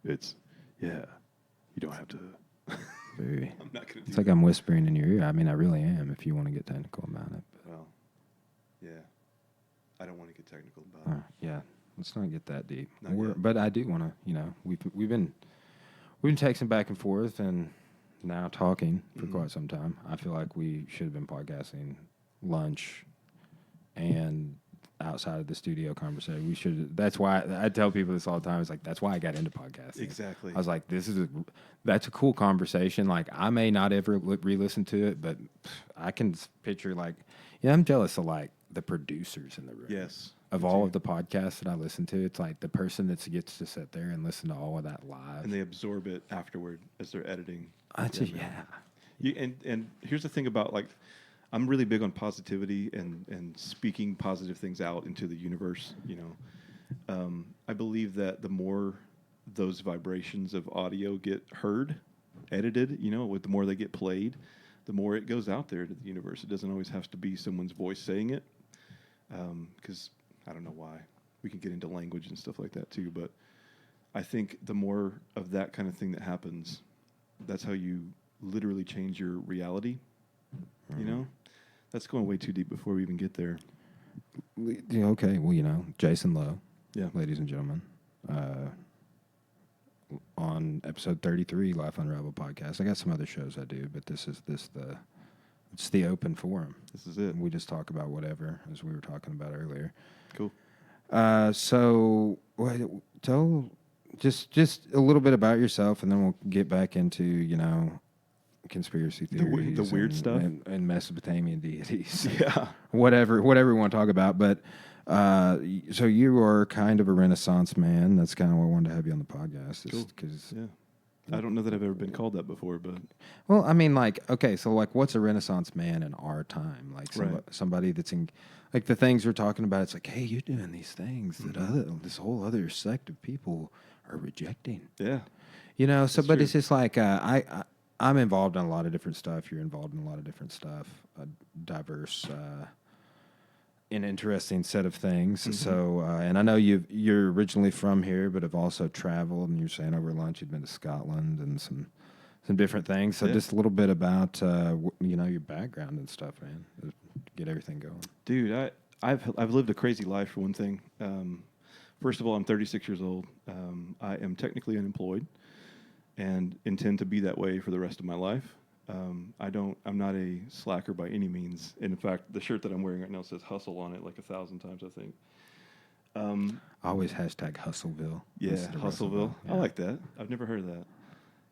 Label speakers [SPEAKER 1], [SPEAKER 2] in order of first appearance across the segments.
[SPEAKER 1] It's, yeah, you don't have to.
[SPEAKER 2] Very.
[SPEAKER 1] I'm not going to do
[SPEAKER 2] It's like I'm whispering in your ear. I mean, I really am. If you want to get technical about it. But.
[SPEAKER 1] Well, yeah, I don't want to get technical about it.
[SPEAKER 2] Yeah, let's not get that deep.
[SPEAKER 1] Not yet.
[SPEAKER 2] But I do want to. You know, we've been texting back and forth and now talking for quite some time. I feel like we should have been podcasting lunch and outside of the studio conversation. We should. That's why I tell people this all the time. It's like that's why I got into podcasting.
[SPEAKER 1] Exactly.
[SPEAKER 2] I was like, that's a cool conversation. Like I may not ever re-listen to it, but I can picture like, yeah, I'm jealous of like the producers in the room.
[SPEAKER 1] Yes.
[SPEAKER 2] Of all of the podcasts that I listen to, it's like the person that gets to sit there and listen to all of that live.
[SPEAKER 1] And they absorb it afterward as they're editing. And here's the thing about like, I'm really big on positivity and speaking positive things out into the universe. You know, I believe that the more those vibrations of audio get heard, edited, you know, the more they get played, the more it goes out there to the universe. It doesn't always have to be someone's voice saying it, because I don't know why. We can get into language and stuff like that too, but I think the more of that kind of thing that happens, that's how you literally change your reality. You know, that's going way too deep before we even get there.
[SPEAKER 2] Yeah, okay, well, you know, Jason Lowe, ladies and gentlemen, on episode 33, Life Unraveled podcast. I got some other shows I do, but it's the open forum.
[SPEAKER 1] This is it.
[SPEAKER 2] We just talk about whatever, as we were talking about earlier.
[SPEAKER 1] Cool.
[SPEAKER 2] So tell just a little bit about yourself, and then we'll get back into, you know, conspiracy theories,
[SPEAKER 1] the weird stuff,
[SPEAKER 2] and Mesopotamian deities.
[SPEAKER 1] Yeah,
[SPEAKER 2] whatever we want to talk about. But so you are kind of a Renaissance man. That's kind of why I wanted to have you on the podcast.
[SPEAKER 1] Cool.
[SPEAKER 2] Because
[SPEAKER 1] I don't know that I've ever been called that before, but
[SPEAKER 2] well, I mean, like, okay, so like, what's a Renaissance man in our time? Like somebody that's in, like the things we're talking about. It's like, hey, you're doing these things that this whole other sect of people are rejecting.
[SPEAKER 1] Yeah,
[SPEAKER 2] you know. So,
[SPEAKER 1] that's
[SPEAKER 2] but
[SPEAKER 1] true.
[SPEAKER 2] it's just like I'm involved in a lot of different stuff. You're involved in a lot of different stuff. A diverse and interesting set of things. So, and I know you're originally from here, but have also traveled. And you're saying over lunch you've been to Scotland and some different things. So, just a little bit about you know, your background and stuff, man. To get everything going,
[SPEAKER 1] dude. I've lived a crazy life for one thing. First of all, I'm 36 years old. I am technically unemployed and intend to be that way for the rest of my life. I'm not a slacker by any means. And in fact, the shirt that I'm wearing right now says hustle on it like 1,000 times, I think.
[SPEAKER 2] Always hashtag Hustleville.
[SPEAKER 1] Yeah, Hustleville. Yeah. I like that. I've never heard of that.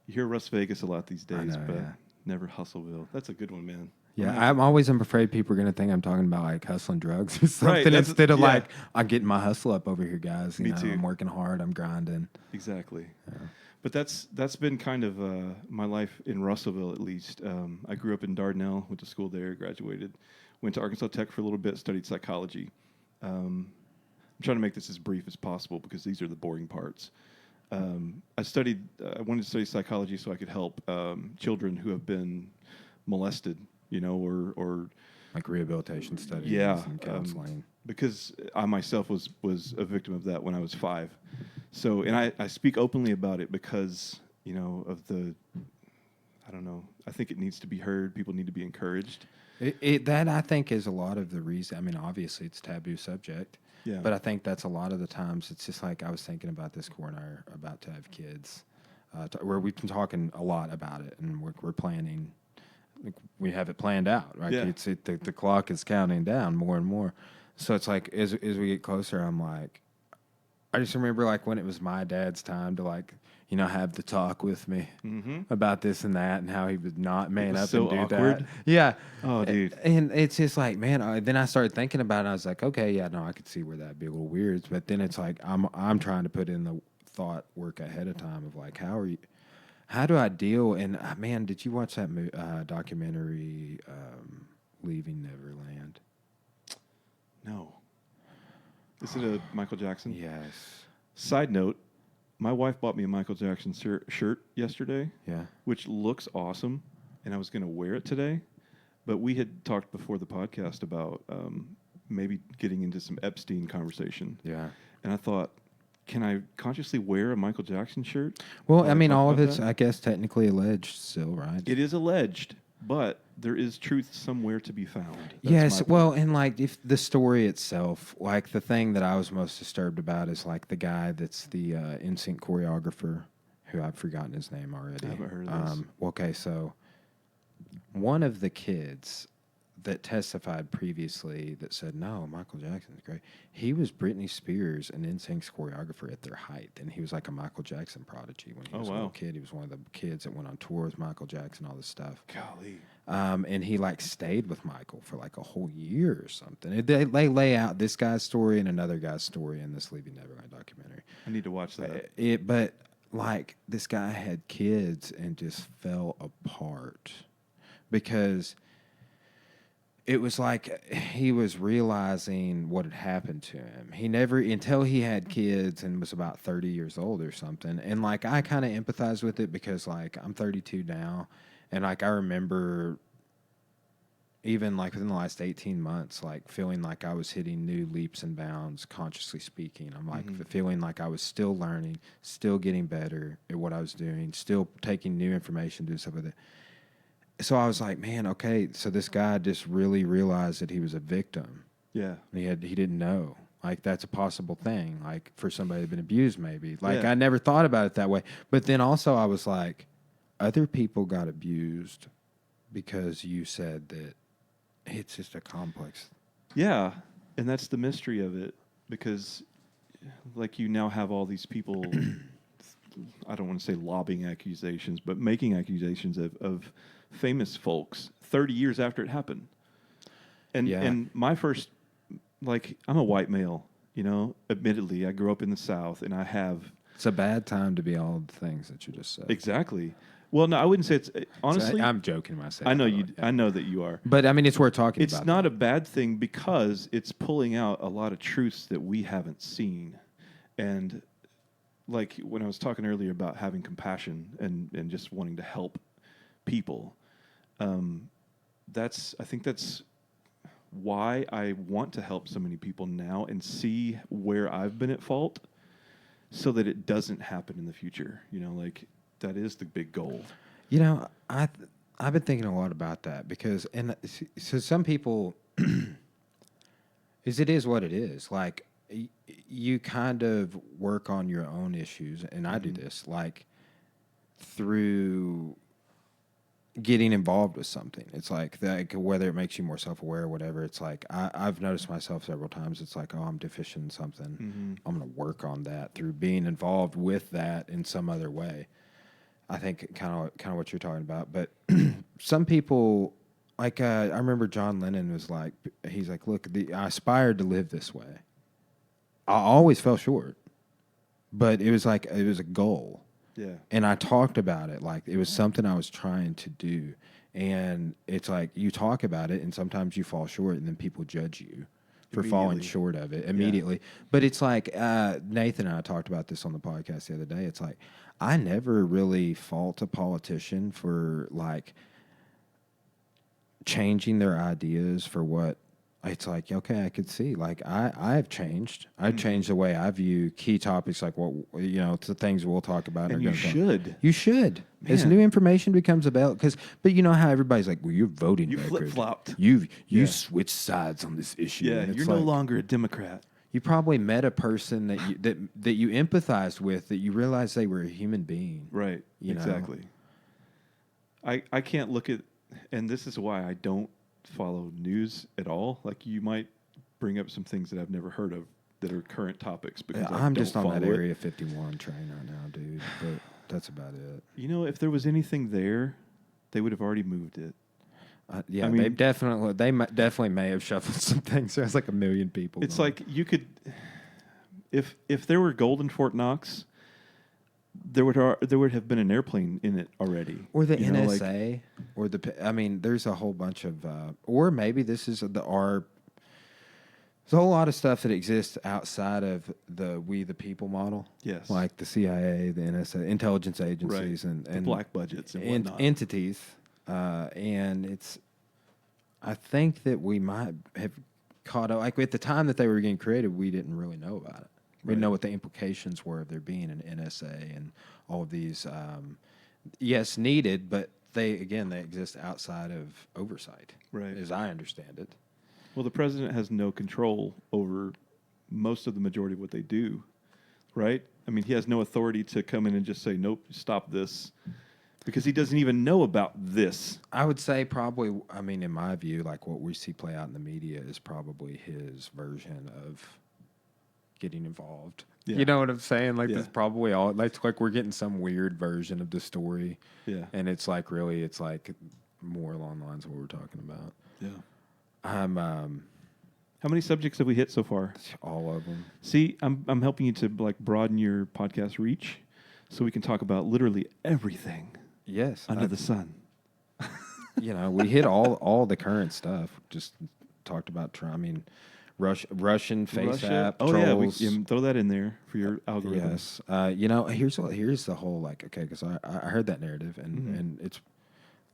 [SPEAKER 1] You hear Las Vegas a lot these days, but never Hustleville. That's a good one, man.
[SPEAKER 2] Yeah, I'm always afraid people are going to think I'm talking about like hustling drugs or something instead of like, I'm getting my hustle up over here, guys.
[SPEAKER 1] Me too.
[SPEAKER 2] I'm working hard. I'm grinding.
[SPEAKER 1] Exactly. Yeah. But that's been kind of my life in Russellville, at least. I grew up in Dardanelle, went to school there, graduated, went to Arkansas Tech for a little bit, studied psychology. I'm trying to make this as brief as possible because these are the boring parts. I wanted to study psychology so I could help children who have been molested, you know, or
[SPEAKER 2] like rehabilitation studies and counseling.
[SPEAKER 1] Because I myself was a victim of that when I was 5. So, and I speak openly about it because, you know, of I don't know, I think it needs to be heard. People need to be encouraged.
[SPEAKER 2] That I think is a lot of the reason. I mean, obviously it's a taboo subject, but I think that's a lot of the times. It's just like I was thinking about this. Core and I are about to have kids, where we've been talking a lot about it, and we're planning. Like, we have it planned out, right?
[SPEAKER 1] Yeah.
[SPEAKER 2] The clock is counting down more and more. So it's like as we get closer, I'm like, I just remember like when it was my dad's time to like, you know, have the talk with me about this and that and how he would not man up
[SPEAKER 1] so
[SPEAKER 2] and do
[SPEAKER 1] awkward.
[SPEAKER 2] that. Yeah.
[SPEAKER 1] Oh, dude.
[SPEAKER 2] And it's just like, man, then I started thinking about it. I was like, okay, yeah, no, I could see where that'd be a little weird. But then it's like, I'm trying to put in the thought work ahead of time of like, how do I deal? And man, did you watch that documentary, Leaving Neverland?
[SPEAKER 1] No. Is it a Michael Jackson?
[SPEAKER 2] Yes.
[SPEAKER 1] Side note, my wife bought me a Michael Jackson shirt yesterday.
[SPEAKER 2] Yeah.
[SPEAKER 1] Which looks awesome, and I was going to wear it today. But we had talked before the podcast about maybe getting into some Epstein conversation.
[SPEAKER 2] Yeah.
[SPEAKER 1] And I thought, can I consciously wear a Michael Jackson shirt?
[SPEAKER 2] Well,
[SPEAKER 1] while
[SPEAKER 2] I mean,
[SPEAKER 1] talk
[SPEAKER 2] all of
[SPEAKER 1] about
[SPEAKER 2] it's,
[SPEAKER 1] that?
[SPEAKER 2] I guess, technically alleged still, right?
[SPEAKER 1] It is alleged, but there is truth somewhere to be found. That's
[SPEAKER 2] Yes,
[SPEAKER 1] my
[SPEAKER 2] well,
[SPEAKER 1] point.
[SPEAKER 2] and like if the story itself, like the thing that I was most disturbed about is like the guy that's the NSYNC choreographer, who I've forgotten his name already.
[SPEAKER 1] I haven't heard of this.
[SPEAKER 2] Okay, so one of the kids that testified previously that said, no, Michael Jackson's great. He was Britney Spears and NSYNC's choreographer at their height. And he was like a Michael Jackson prodigy when he
[SPEAKER 1] Oh,
[SPEAKER 2] was a little
[SPEAKER 1] wow.
[SPEAKER 2] kid. He was one of the kids that went on tour with Michael Jackson, all this stuff.
[SPEAKER 1] Golly.
[SPEAKER 2] And he like stayed with Michael for like a whole year or something. They lay out this guy's story and another guy's story in this Leaving Neverland documentary.
[SPEAKER 1] I need to watch that.
[SPEAKER 2] But like this guy had kids and just fell apart because it was like he was realizing what had happened to him. He never, until he had kids and was about 30 years old or something. And like I kind of empathize with it because like I'm 32 now, and like I remember even like within the last 18 months, like feeling like I was hitting new leaps and bounds, consciously speaking. I'm like feeling like I was still learning, still getting better at what I was doing, still taking new information, doing stuff with it. So I was like, man, okay, so this guy just really realized that he was a victim.
[SPEAKER 1] Yeah.
[SPEAKER 2] He didn't know. Like that's a possible thing, like for somebody who'd been abused maybe. Like
[SPEAKER 1] Yeah.
[SPEAKER 2] I never thought about it that way. But then also I was like, other people got abused because you said that it's just a complex.
[SPEAKER 1] Yeah. And that's the mystery of it because, like, you now have all these people, I don't want to say lobbing accusations, but making accusations of famous folks 30 years after it happened. And my first, like, I'm a white male, you know, admittedly, I grew up in the South and I have.
[SPEAKER 2] It's a bad time to be all the things that you just said.
[SPEAKER 1] Exactly. Well, no, I wouldn't say it's, honestly.
[SPEAKER 2] I'm joking when I say
[SPEAKER 1] I know
[SPEAKER 2] that,
[SPEAKER 1] you,
[SPEAKER 2] yeah.
[SPEAKER 1] I know that you are.
[SPEAKER 2] But I mean, it's worth talking about.
[SPEAKER 1] It's not a bad thing because it's pulling out a lot of truths that we haven't seen. And like when I was talking earlier about having compassion and just wanting to help people, I think that's why I want to help so many people now and see where I've been at fault so that it doesn't happen in the future. You know, like that is the big goal.
[SPEAKER 2] You know, I've been thinking a lot about that because, and so some people, it is what it is. Like you kind of work on your own issues, and I do this like through getting involved with something. It's like whether it makes you more self-aware or whatever. It's like I've noticed myself several times. It's like, oh, I'm deficient in something. I'm going to work on that through being involved with that in some other way. I think kind of what you're talking about. But some people, like I remember John Lennon was like, he's like, look, I aspired to live this way. I always fell short, but it was like it was a goal.
[SPEAKER 1] Yeah.
[SPEAKER 2] And I talked about it like it was something I was trying to do. And it's like you talk about it and sometimes you fall short and then people judge you for falling short of it immediately. Yeah. But it's like Nathan and I talked about this on the podcast the other day. It's like I never really fault a politician for like changing their ideas for what it's like, okay, I could see. Like I've changed. I've changed the way I view key topics, like what the things we'll talk about.
[SPEAKER 1] And you should.
[SPEAKER 2] You should. Man. As new information becomes available, but you know how everybo's like, well, you're voting.
[SPEAKER 1] You
[SPEAKER 2] record.
[SPEAKER 1] Flip-flopped.
[SPEAKER 2] You switched sides on this issue.
[SPEAKER 1] Yeah, you're no longer a Democrat.
[SPEAKER 2] You probably met a person that you empathized with, that you realized they were a human being.
[SPEAKER 1] Right. Exactly. I can't look at, and this is why I don't follow news at all. Like you might bring up some things that I've never heard of that are current topics because I'm
[SPEAKER 2] just on that Area 51 train right now, dude. But that's about it.
[SPEAKER 1] You know, if there was anything there, they would have already moved it.
[SPEAKER 2] Yeah, I mean, they definitely may have shuffled some things. There's like a million people.
[SPEAKER 1] It's like you could, if there were gold in Fort Knox, there would have been an airplane in it already,
[SPEAKER 2] or the NSA, or there's a whole bunch of, or maybe this is there's a whole lot of stuff that exists outside of the We the People model.
[SPEAKER 1] Yes,
[SPEAKER 2] like the CIA, the NSA, intelligence agencies,
[SPEAKER 1] right.
[SPEAKER 2] and
[SPEAKER 1] black budgets and whatnot.
[SPEAKER 2] Entities, and it's. I think that we might have caught up. Like at the time that they were getting created, we didn't really know about it. We didn't know what the implications were of there being an NSA and all of these. Yes, needed, but they exist outside of oversight,
[SPEAKER 1] Right.
[SPEAKER 2] as I understand it.
[SPEAKER 1] Well, the president has no control over most of the majority of what they do, right? I mean, he has no authority to come in and just say, nope, stop this, because he doesn't even know about this.
[SPEAKER 2] I would say probably, I mean, in my view, like what we see play out in the media is probably his version of getting involved.
[SPEAKER 1] Yeah.
[SPEAKER 2] You know what I'm saying? Like,
[SPEAKER 1] Yeah.
[SPEAKER 2] that's probably all. Like we're getting some weird version of the story.
[SPEAKER 1] Yeah.
[SPEAKER 2] And it's like, really, it's like more along the lines of what we're talking about.
[SPEAKER 1] Yeah.
[SPEAKER 2] I'm
[SPEAKER 1] How many subjects have we hit so far?
[SPEAKER 2] all of them.
[SPEAKER 1] See, I'm helping you to like broaden your podcast reach, so we can talk about literally everything
[SPEAKER 2] Yes.
[SPEAKER 1] under the sun.
[SPEAKER 2] You know, we hit all the current stuff. Just talked about Trump. I mean, Russian face
[SPEAKER 1] Russia?
[SPEAKER 2] app.
[SPEAKER 1] Oh
[SPEAKER 2] trolls.
[SPEAKER 1] yeah, throw that in there for your algorithm.
[SPEAKER 2] Yes. You know, here's the whole, like, okay, because I heard that narrative and it's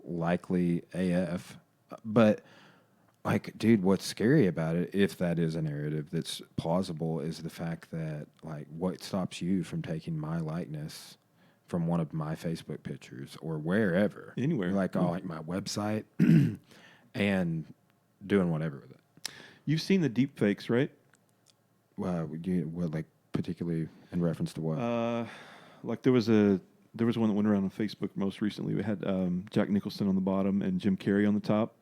[SPEAKER 2] likely AF, but like, dude, what's scary about it, if that is a narrative that's plausible, is the fact that, like, what stops you from taking my likeness from one of my Facebook pictures or wherever,
[SPEAKER 1] Anywhere.
[SPEAKER 2] like, like my website, and doing whatever with it.
[SPEAKER 1] You've seen the deep fakes, right?
[SPEAKER 2] What, like, particularly in reference to what?
[SPEAKER 1] Like there was one that went around on Facebook most recently. We had Jack Nicholson on the bottom and Jim Carrey on the top,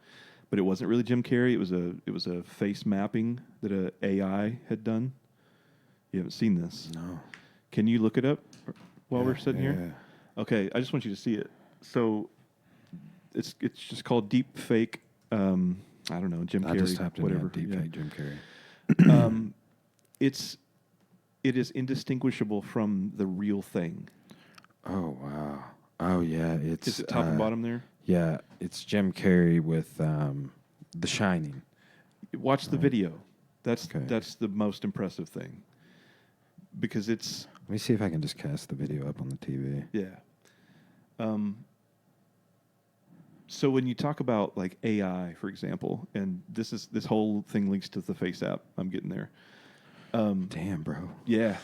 [SPEAKER 1] but it wasn't really Jim Carrey. It was a face mapping that a AI had done. You haven't seen this?
[SPEAKER 2] No.
[SPEAKER 1] Can you look it up while we're sitting here? Okay, I just want you to see it. So it's just called deep fake. I don't know, Jim Carrey.
[SPEAKER 2] I just tapped
[SPEAKER 1] whatever.
[SPEAKER 2] into deep
[SPEAKER 1] yeah.
[SPEAKER 2] fake Jim Carrey.
[SPEAKER 1] It is indistinguishable from the real thing.
[SPEAKER 2] Oh, wow. Oh, yeah.
[SPEAKER 1] Is it top and bottom there?
[SPEAKER 2] Yeah, it's Jim Carrey with The Shining.
[SPEAKER 1] Watch the video. That's
[SPEAKER 2] Okay.
[SPEAKER 1] that's the most impressive thing. Because it's
[SPEAKER 2] Let me see if I can just cast the video up on the TV.
[SPEAKER 1] yeah. So when you talk about like AI, for example, and this whole thing links to the Face app. I'm getting there.
[SPEAKER 2] Damn, bro.
[SPEAKER 1] Yeah,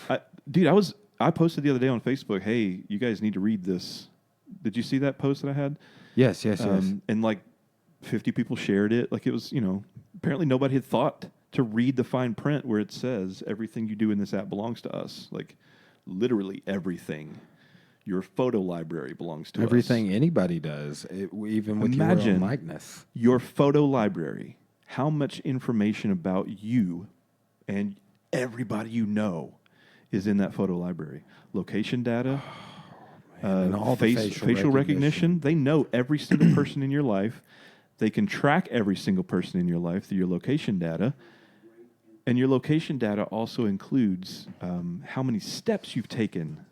[SPEAKER 1] I posted the other day on Facebook. Hey, you guys need to read this. Did you see that post that I had?
[SPEAKER 2] Yes.
[SPEAKER 1] And like 50 people shared it. Like it was, apparently nobody had thought to read the fine print where it says everything you do in this app belongs to us. Like literally everything. Your photo library belongs to us.
[SPEAKER 2] Everything anybody does, even with your own likeness.
[SPEAKER 1] Your photo library. How much information about you and everybody you know is in that photo library? Location data.
[SPEAKER 2] And all the
[SPEAKER 1] facial recognition. They know every single person in your life. They can track every single person in your life through your location data. And your location data also includes how many steps you've taken.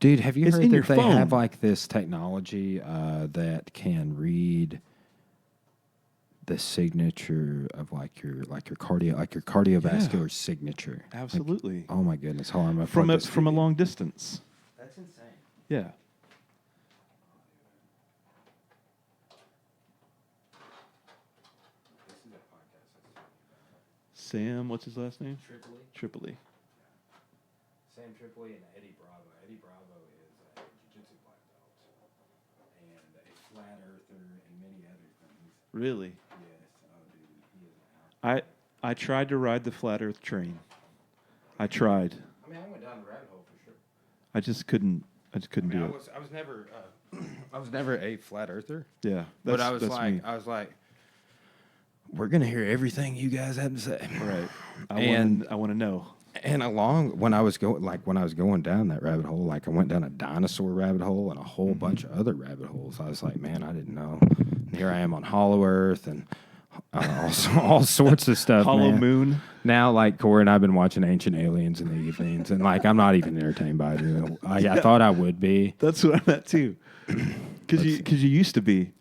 [SPEAKER 2] Dude, have you
[SPEAKER 1] It's
[SPEAKER 2] heard
[SPEAKER 1] in
[SPEAKER 2] that
[SPEAKER 1] your
[SPEAKER 2] they
[SPEAKER 1] phone.
[SPEAKER 2] have like this technology that can read the signature of like your cardiovascular signature?
[SPEAKER 1] Absolutely.
[SPEAKER 2] Like, oh my goodness! Hold on, I'm gonna
[SPEAKER 1] from
[SPEAKER 2] plug
[SPEAKER 1] a
[SPEAKER 2] this
[SPEAKER 1] from a
[SPEAKER 2] video.
[SPEAKER 1] long distance.
[SPEAKER 2] That's insane.
[SPEAKER 1] Yeah. Sam, what's his last name? Tripoli.
[SPEAKER 2] Sam Tripoli and Eddie Bravo. Eddie Bravo is a jiu-jitsu black belt and a flat earther and many other things.
[SPEAKER 1] Really?
[SPEAKER 2] Yes. Oh, dude, he is out.
[SPEAKER 1] I tried to ride the flat Earth train. I tried.
[SPEAKER 2] I mean, I went down the rabbit hole for sure.
[SPEAKER 1] I just couldn't do it.
[SPEAKER 2] I was never I was never a flat earther.
[SPEAKER 1] Yeah.
[SPEAKER 2] But I
[SPEAKER 1] that's me.
[SPEAKER 2] was like, we're gonna hear everything you guys have to say.
[SPEAKER 1] Right. I want to know.
[SPEAKER 2] And when I was going down that rabbit hole, like I went down a dinosaur rabbit hole and a whole bunch of other rabbit holes. I was like, man, I didn't know. And here I am on Hollow Earth and all sorts of stuff.
[SPEAKER 1] Hollow
[SPEAKER 2] man.
[SPEAKER 1] Moon.
[SPEAKER 2] Now, like Corey and I've been watching Ancient Aliens in the evenings, and like I'm not even entertained by it. I thought I would be.
[SPEAKER 1] That's what I'm at too. Because you used to be.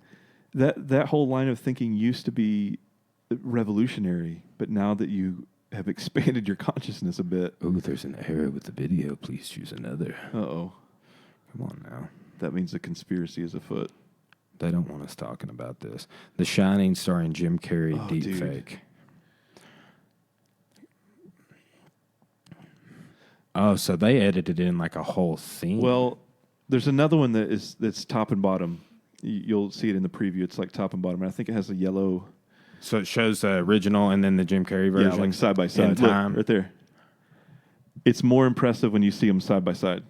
[SPEAKER 1] That whole line of thinking used to be revolutionary, but now that you have expanded your consciousness a bit.
[SPEAKER 2] Oh, there's an error with the video. Please choose another.
[SPEAKER 1] Uh-oh.
[SPEAKER 2] Come on now.
[SPEAKER 1] That means a conspiracy is afoot.
[SPEAKER 2] They don't want us talking about this. The Shining starring Jim Carrey
[SPEAKER 1] Oh,
[SPEAKER 2] deep
[SPEAKER 1] dude.
[SPEAKER 2] fake. Oh, so they edited in like a whole scene.
[SPEAKER 1] Well, there's another one that's top and bottom. You'll see it in the preview. It's like top and bottom, and I think it has a yellow.
[SPEAKER 2] So it shows the original and then the Jim Carrey version.
[SPEAKER 1] Yeah, like side by side.
[SPEAKER 2] In time.
[SPEAKER 1] Look, right there. It's more impressive when you see them side by side.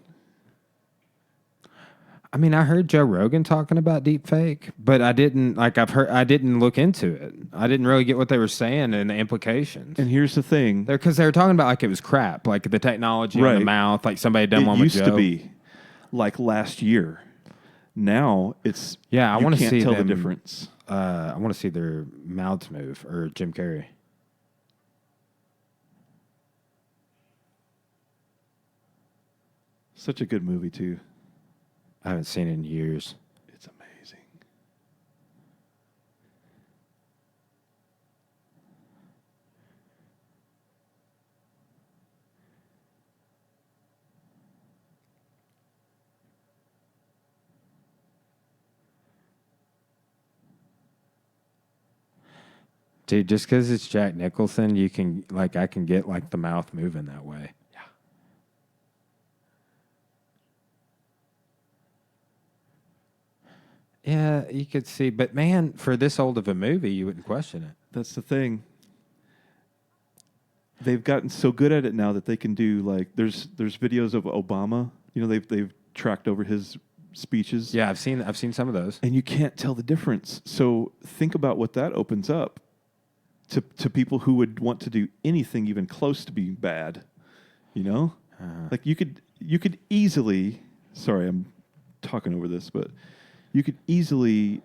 [SPEAKER 2] I mean, I heard Joe Rogan talking about deep fake, but I didn't I didn't look into it. I didn't really get what they were saying and the implications.
[SPEAKER 1] And here's the thing.
[SPEAKER 2] Because they were talking about like it was crap, like the technology on the mouth, like somebody had done one with Joe.
[SPEAKER 1] It used to be like last year. Now it's
[SPEAKER 2] I want to see
[SPEAKER 1] tell
[SPEAKER 2] them,
[SPEAKER 1] the difference.
[SPEAKER 2] I want to see their mouths move, or Jim Carrey.
[SPEAKER 1] Such a good movie too.
[SPEAKER 2] I haven't seen it in years.
[SPEAKER 1] It's amazing.
[SPEAKER 2] Dude, just because it's Jack Nicholson, you can I can get like the mouth moving that way. Yeah, you could see, but man, for this old of a movie, you wouldn't question it.
[SPEAKER 1] That's the thing. They've gotten so good at it now that they can do like there's videos of Obama. You know, they've tracked over his speeches.
[SPEAKER 2] Yeah, I've seen some of those,
[SPEAKER 1] and you can't tell the difference. So think about what that opens up to people who would want to do anything even close to being bad. You know, like you could easily. Sorry, I'm talking over this, but you could easily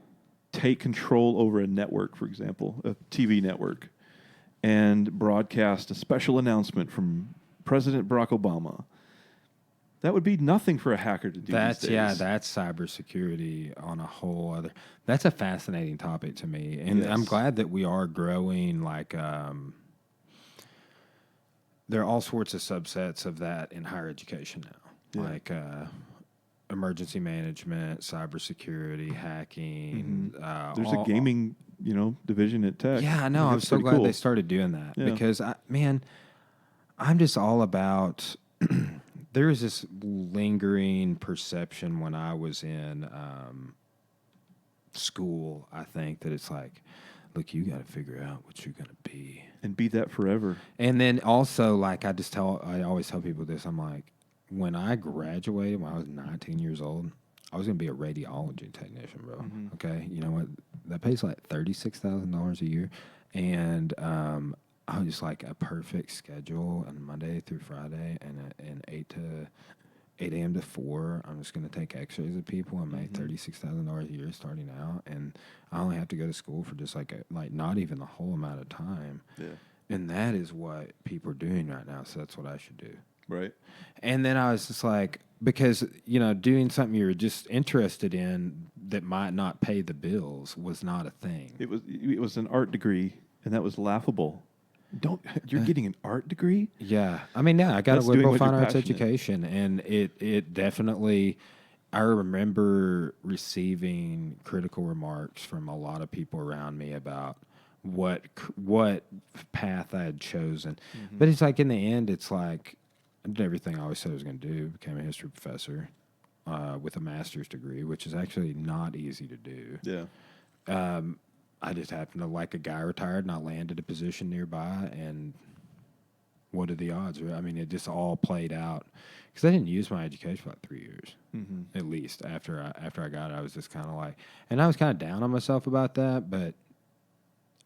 [SPEAKER 1] take control over a network, for example, a TV network, and broadcast a special announcement from President Barack Obama. That would be nothing for a hacker to do these days.
[SPEAKER 2] Yeah, that's cybersecurity on a whole other. That's a fascinating topic to me, and
[SPEAKER 1] Yes.
[SPEAKER 2] I'm glad that we are growing. There are all sorts of subsets of that in higher education now, emergency management, cybersecurity, hacking.
[SPEAKER 1] There's a gaming, division at Tech.
[SPEAKER 2] Yeah, I know. I'm so glad they started doing that because, I'm just all about. There is this lingering perception when I was in school, I think, that it's like, look, you got to figure out what you're going to be.
[SPEAKER 1] And be that forever.
[SPEAKER 2] And then also, like, I always tell people this. I'm like, when I graduated, when I was 19 years old, I was going to be a radiology technician, bro.
[SPEAKER 1] Mm-hmm.
[SPEAKER 2] Okay? You know what? That pays like $36,000 a year. And I was just like a perfect schedule on Monday through Friday and 8 a.m. to 4. I'm just going to take x-rays of people and make $36,000 a year starting out. And I only have to go to school for just like not even the whole amount of time. Yeah. And that is what people are doing right now. So that's what I should do.
[SPEAKER 1] Right.
[SPEAKER 2] And then I was just like, because, doing something you're just interested in that might not pay the bills was not a thing.
[SPEAKER 1] It was an art degree, and that was laughable. You're getting an art degree?
[SPEAKER 2] Yeah. I mean, I got a liberal fine arts education, and it definitely, I remember receiving critical remarks from a lot of people around me about what path I had chosen. Mm-hmm. But it's like, in the end, it's like, I did everything I always said I was going to do, became a history professor with a master's degree, which is actually not easy to do. Yeah. I just happened to like a guy retired, and I landed a position nearby, and what are the odds? I mean, it just all played out because I didn't use my education for like 3 years, at least. After I got it, I was just kind of like, and I was kind of down on myself about that, but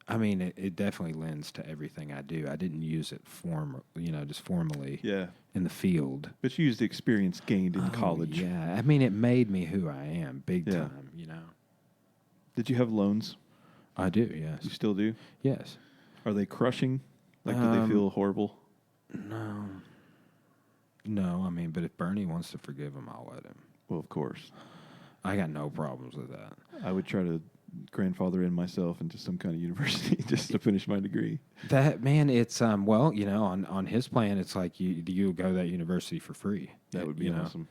[SPEAKER 2] I mean, it definitely lends to everything I do. I didn't use it just formally in the field.
[SPEAKER 1] But you used the experience gained in college.
[SPEAKER 2] Yeah, I mean, it made me who I am, big time,
[SPEAKER 1] Did you have loans?
[SPEAKER 2] I do, yes.
[SPEAKER 1] You still do?
[SPEAKER 2] Yes.
[SPEAKER 1] Are they crushing? Like, do they feel horrible?
[SPEAKER 2] No, I mean, but if Bernie wants to forgive him, I'll let him.
[SPEAKER 1] Well, of course.
[SPEAKER 2] I got no problems with that.
[SPEAKER 1] I would try to grandfather in myself into some kind of university just to finish my degree.
[SPEAKER 2] That, man, it's, on his plan, it's like you go to that university for free.
[SPEAKER 1] That would be awesome.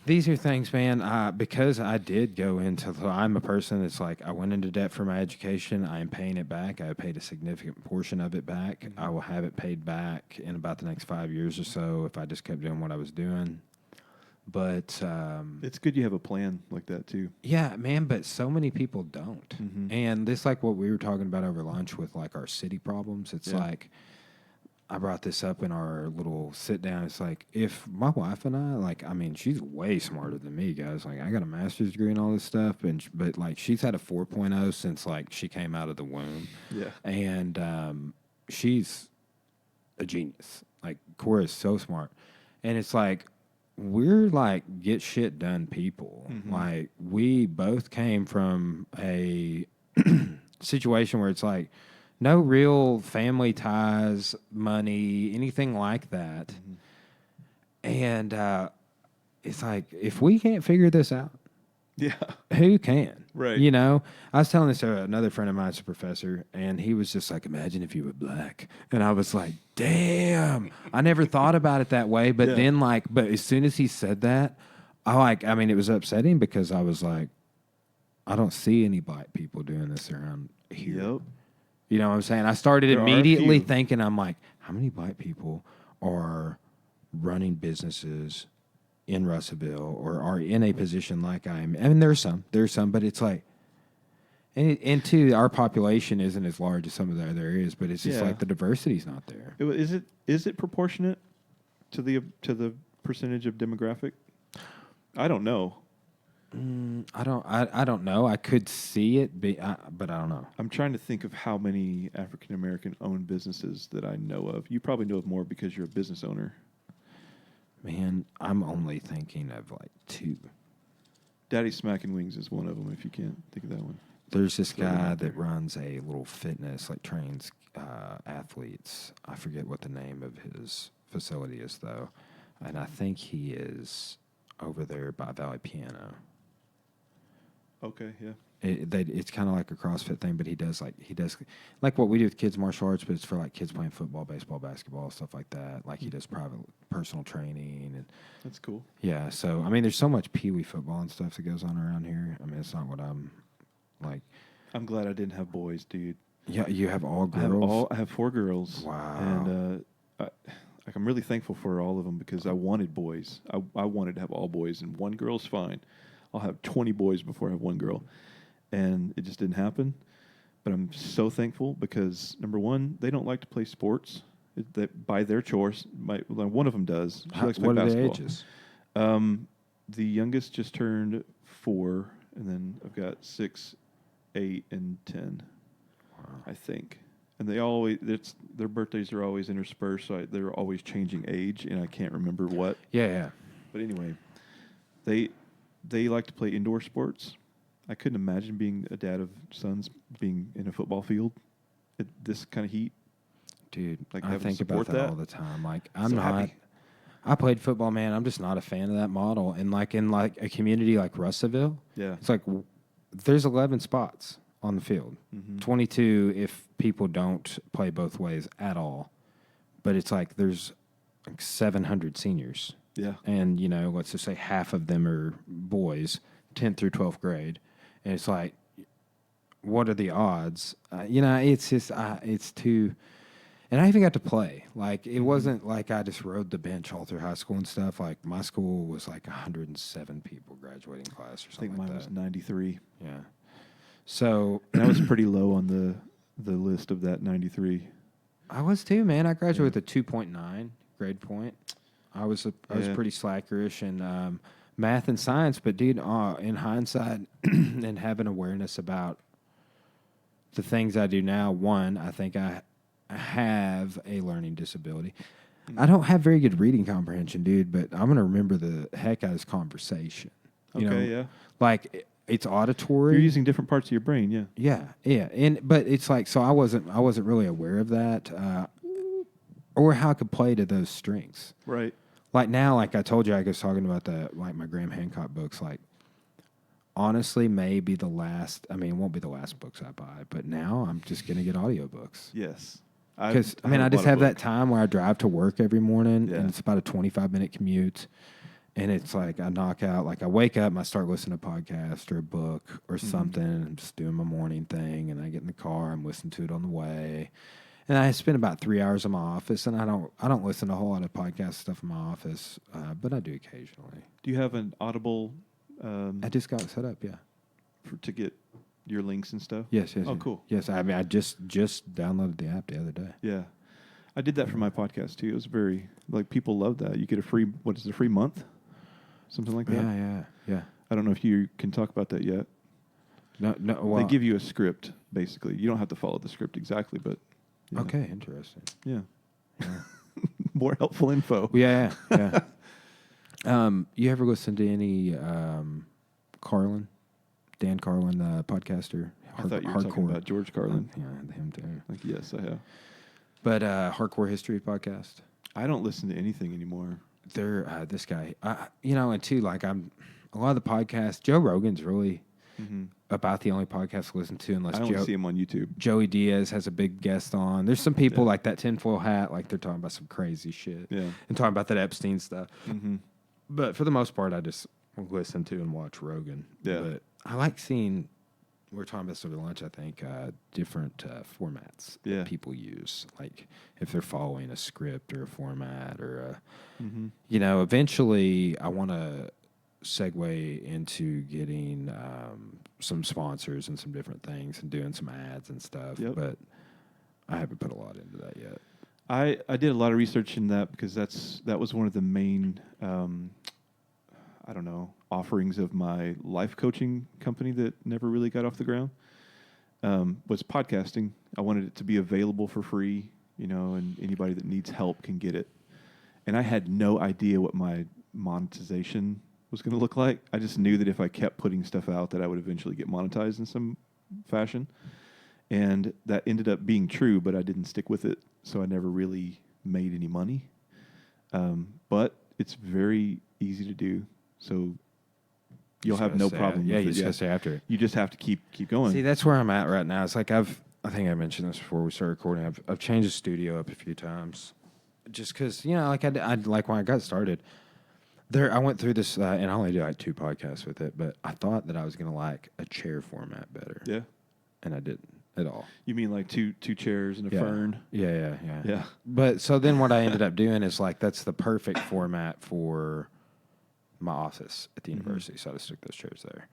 [SPEAKER 2] These are things, man, because I did go into, I'm a person that's like, I went into debt for my education. I am paying it back. I paid a significant portion of it back.
[SPEAKER 1] Mm-hmm.
[SPEAKER 2] I will have it paid back in about the next 5 years or so if I just kept doing what I was doing. But
[SPEAKER 1] It's good you have a plan like that too.
[SPEAKER 2] yeah, man, but so many people don't.
[SPEAKER 1] Mm-hmm.
[SPEAKER 2] And this, like what we were talking about over lunch with like our city problems, it's
[SPEAKER 1] Yeah.
[SPEAKER 2] like, I brought this up in our little sit down. It's like, if my wife and I, like, I mean, she's way smarter than me, guys. Like, I got a master's degree and all this stuff, but like, she's had a 4.0 since like she came out of the womb,
[SPEAKER 1] Yeah.
[SPEAKER 2] and she's a genius. Like, Cora is so smart, and it's like we're like get shit done people.
[SPEAKER 1] Mhm.
[SPEAKER 2] Like, we both came from a situation where it's like no real family ties, money, anything like that.
[SPEAKER 1] Mhm.
[SPEAKER 2] And it's like, if we can't figure this out,
[SPEAKER 1] Yeah.
[SPEAKER 2] who can?
[SPEAKER 1] Right.
[SPEAKER 2] You know, I was telling this to another friend of mine's a professor, and he was just like, imagine if you were black. And I was like, damn. I never thought about it that way. But
[SPEAKER 1] Yeah.
[SPEAKER 2] then, like, but as soon as he said that, I mean, it was upsetting because I was like, I don't see any black people doing this around here.
[SPEAKER 1] Yep.
[SPEAKER 2] You know what I'm saying? I started
[SPEAKER 1] There are a
[SPEAKER 2] immediately
[SPEAKER 1] few.
[SPEAKER 2] thinking, I'm like, how many black people are running businesses in Russellville or are in a position like I am? I mean, there's some, but it's like, and two, our population isn't as large as some of the other areas, but it's just
[SPEAKER 1] Yeah.
[SPEAKER 2] like the diversity's not there.
[SPEAKER 1] Is it proportionate to the percentage of demographic? I don't know.
[SPEAKER 2] I don't know. I could see it, but I don't know.
[SPEAKER 1] I'm trying to think of how many African American owned businesses that I know of. You probably know of more because you're a business owner.
[SPEAKER 2] Man, I'm only thinking of like two.
[SPEAKER 1] Daddy Smackin' Wings is one of them. If you can't think of that one.
[SPEAKER 2] There's this
[SPEAKER 1] Throw it
[SPEAKER 2] guy
[SPEAKER 1] out there.
[SPEAKER 2] that runs a little fitness, like trains athletes. I forget what the name of his facility is, though. And I think he is over there by Valley Piano.
[SPEAKER 1] Okay. Yeah.
[SPEAKER 2] It's kind of like a CrossFit thing, but he does like what we do with kids martial arts, but it's for like kids playing football, baseball, basketball, stuff like that. Like he does private personal training and
[SPEAKER 1] That's cool.
[SPEAKER 2] yeah. So I mean, there's so much peewee football and stuff that goes on around here. I mean, it's not what I'm like.
[SPEAKER 1] I'm glad I didn't have boys, dude.
[SPEAKER 2] Yeah, you have all girls.
[SPEAKER 1] I have 4 girls.
[SPEAKER 2] Wow.
[SPEAKER 1] And I'm really thankful for all of them because I wanted boys. I wanted to have all boys, and 1 girl's fine. I'll have 20 boys before I have 1 girl. And it just didn't happen. But I'm so thankful because, number one, they don't like to play sports by their choice. One of them does. She likes to play
[SPEAKER 2] What are the
[SPEAKER 1] basketball.
[SPEAKER 2] ages?
[SPEAKER 1] The youngest just turned 4, and then I've got 6, 8, and 10, I think. And their birthdays are always interspersed, so they're always changing age, and I can't remember what.
[SPEAKER 2] Yeah.
[SPEAKER 1] But anyway, they like to play indoor sports. I couldn't imagine being a dad of sons being in a football field at this kind of heat.
[SPEAKER 2] Dude,
[SPEAKER 1] Like,
[SPEAKER 2] I
[SPEAKER 1] having to
[SPEAKER 2] think about
[SPEAKER 1] support
[SPEAKER 2] that
[SPEAKER 1] that?
[SPEAKER 2] all the time. Like,
[SPEAKER 1] Happy.
[SPEAKER 2] I played football, man. I'm just not a fan of that model. And like in like a community like Russellville,
[SPEAKER 1] Yeah.
[SPEAKER 2] it's like there's 11 spots on the field,
[SPEAKER 1] Mm-hmm.
[SPEAKER 2] 22 if people don't play both ways at all. But it's like there's like 700 seniors.
[SPEAKER 1] Yeah.
[SPEAKER 2] And, you know, let's just say half of them are boys, 10th through 12th grade. And it's like, what are the odds? You know, it's just, it's too. And I even got to play. Like, it wasn't like I just rode the bench all through high school and stuff. Like, my school was like 107 people graduating class or
[SPEAKER 1] I think
[SPEAKER 2] something
[SPEAKER 1] mine
[SPEAKER 2] like
[SPEAKER 1] was
[SPEAKER 2] that.
[SPEAKER 1] 93.
[SPEAKER 2] Yeah. So
[SPEAKER 1] And I was pretty low on the list of that 93.
[SPEAKER 2] I was too, man. I graduated with a 2.9 grade point. I was
[SPEAKER 1] Yeah.
[SPEAKER 2] pretty slackerish in math and science, but dude, in hindsight and having awareness about the things I do now, one, I think I have a learning disability. I don't have very good reading comprehension, dude, but I'm gonna remember the heck out of this conversation. You know,
[SPEAKER 1] Yeah.
[SPEAKER 2] like it's auditory.
[SPEAKER 1] You're using different parts of your brain, yeah.
[SPEAKER 2] Yeah, but it's like so I wasn't really aware of that, or how I could play to those strengths.
[SPEAKER 1] Right.
[SPEAKER 2] Like now, like I told you, I was talking about my Graham Hancock books. Like honestly, maybe the last. I mean, it won't be the last books I buy, but now I'm just gonna get audiobooks.
[SPEAKER 1] Yes.
[SPEAKER 2] Because I just have that time where I drive to work every morning,
[SPEAKER 1] Yeah.
[SPEAKER 2] and it's about a 25-minute commute. And it's like I knock out, like I wake up and I start listening to a podcast or a book or something, and I'm just doing my morning thing, and I get in the car, I'm listening to it on the way. And I spend about 3 hours in my office, and I don't listen to a whole lot of podcast stuff in my office, but I do occasionally.
[SPEAKER 1] Do you have an Audible?
[SPEAKER 2] I just got it set up, yeah.
[SPEAKER 1] To get your links and stuff?
[SPEAKER 2] Yes.
[SPEAKER 1] Oh, cool.
[SPEAKER 2] Yes, I mean, I just downloaded the app the other day.
[SPEAKER 1] Yeah. I did that for my podcast, too. It was very, like, people love that. You get a free, what is it, a free month? Something like that?
[SPEAKER 2] Yeah.
[SPEAKER 1] I don't know if you can talk about that yet.
[SPEAKER 2] No, well,
[SPEAKER 1] they give you a script, basically. You don't have to follow the script exactly, but... You know.
[SPEAKER 2] Okay, interesting.
[SPEAKER 1] Yeah. More helpful info.
[SPEAKER 2] Yeah. You ever listen to any Carlin? Dan Carlin, the podcaster?
[SPEAKER 1] I thought you were talking about George Carlin.
[SPEAKER 2] Yeah, him too.
[SPEAKER 1] Like, yes, I have.
[SPEAKER 2] But Hardcore History podcast?
[SPEAKER 1] I don't listen to anything anymore.
[SPEAKER 2] They're this guy, and too, like a lot of the podcasts. Joe Rogan's really about the only podcast to listen to, unless
[SPEAKER 1] I only see him on YouTube.
[SPEAKER 2] Joey Diaz has a big guest on. There's some people like that tinfoil hat, like they're talking about some crazy shit, and talking about that Epstein stuff. But for the most part, I just listen to and watch Rogan.
[SPEAKER 1] Yeah,
[SPEAKER 2] but I like seeing. We're talking about sort of lunch, I think, different formats that people use. Like if they're following a script or a format or, eventually I want to segue into getting some sponsors and some different things and doing some ads and stuff. Yep. But I haven't put a lot into that yet.
[SPEAKER 1] I did a lot of research in that because that was one of the main, offerings of my life coaching company that never really got off the ground, was podcasting. I wanted it to be available for free, and anybody that needs help can get it. And I had no idea what my monetization was going to look like. I just knew that if I kept putting stuff out that I would eventually get monetized in some fashion. And that ended up being true, but I didn't stick with it, so I never really made any money. But it's very easy to do, so you'll have no problem.
[SPEAKER 2] Yeah, you just gotta stay after it.
[SPEAKER 1] You just have to keep going.
[SPEAKER 2] See, that's where I'm at right now. It's like I think I mentioned this before we started recording. I've changed the studio up a few times, just because like I like when I got started. I went through this, and I only do like 2 podcasts with it, but I thought that I was gonna like a chair format better.
[SPEAKER 1] Yeah,
[SPEAKER 2] and I didn't at all.
[SPEAKER 1] You mean like two chairs and a fern?
[SPEAKER 2] Yeah. But so then what I ended up doing is like that's the perfect format for my office at the university, so I just took those chairs there.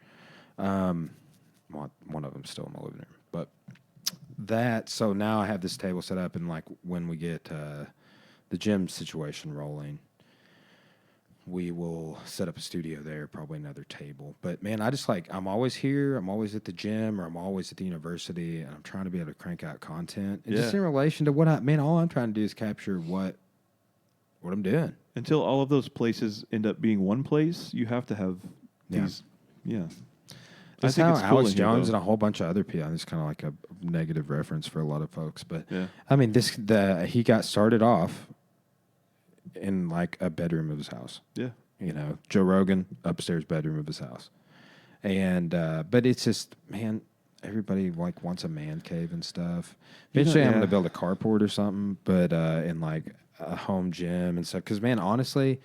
[SPEAKER 2] One of them's still in my living room, but so now I have this table set up, and like when we get the gym situation rolling, we will set up a studio there, probably another table. But man, I just I'm always here, I'm always at the gym, or I'm always at the university, and I'm trying to be able to crank out content. And just in relation to all I'm trying to do is capture what I'm doing.
[SPEAKER 1] Until all of those places end up being one place, you have to have these. Yeah.
[SPEAKER 2] That's how Alex Jones and a whole bunch of other people. It's kind of like a negative reference for a lot of folks, but I mean, he got started off in like a bedroom of his house. Yeah. Joe Rogan, upstairs bedroom of his house. And, but it's just, man, everybody like wants a man cave and stuff. Eventually I'm going to build a carport or something, but, in like a home gym and stuff. Cause man, honestly,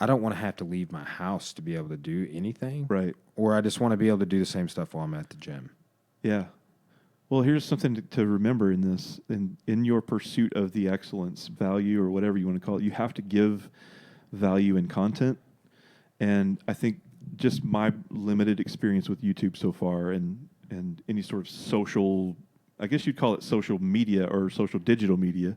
[SPEAKER 2] I don't want to have to leave my house to be able to do anything.
[SPEAKER 1] Right.
[SPEAKER 2] Or I just want to be able to do the same stuff while I'm at the gym.
[SPEAKER 1] Yeah. Well, here's something to remember in this. In your pursuit of the excellence, value, or whatever you want to call it, you have to give value in content. And I think just my limited experience with YouTube so far and any sort of social, I guess you'd call it social media or social digital media,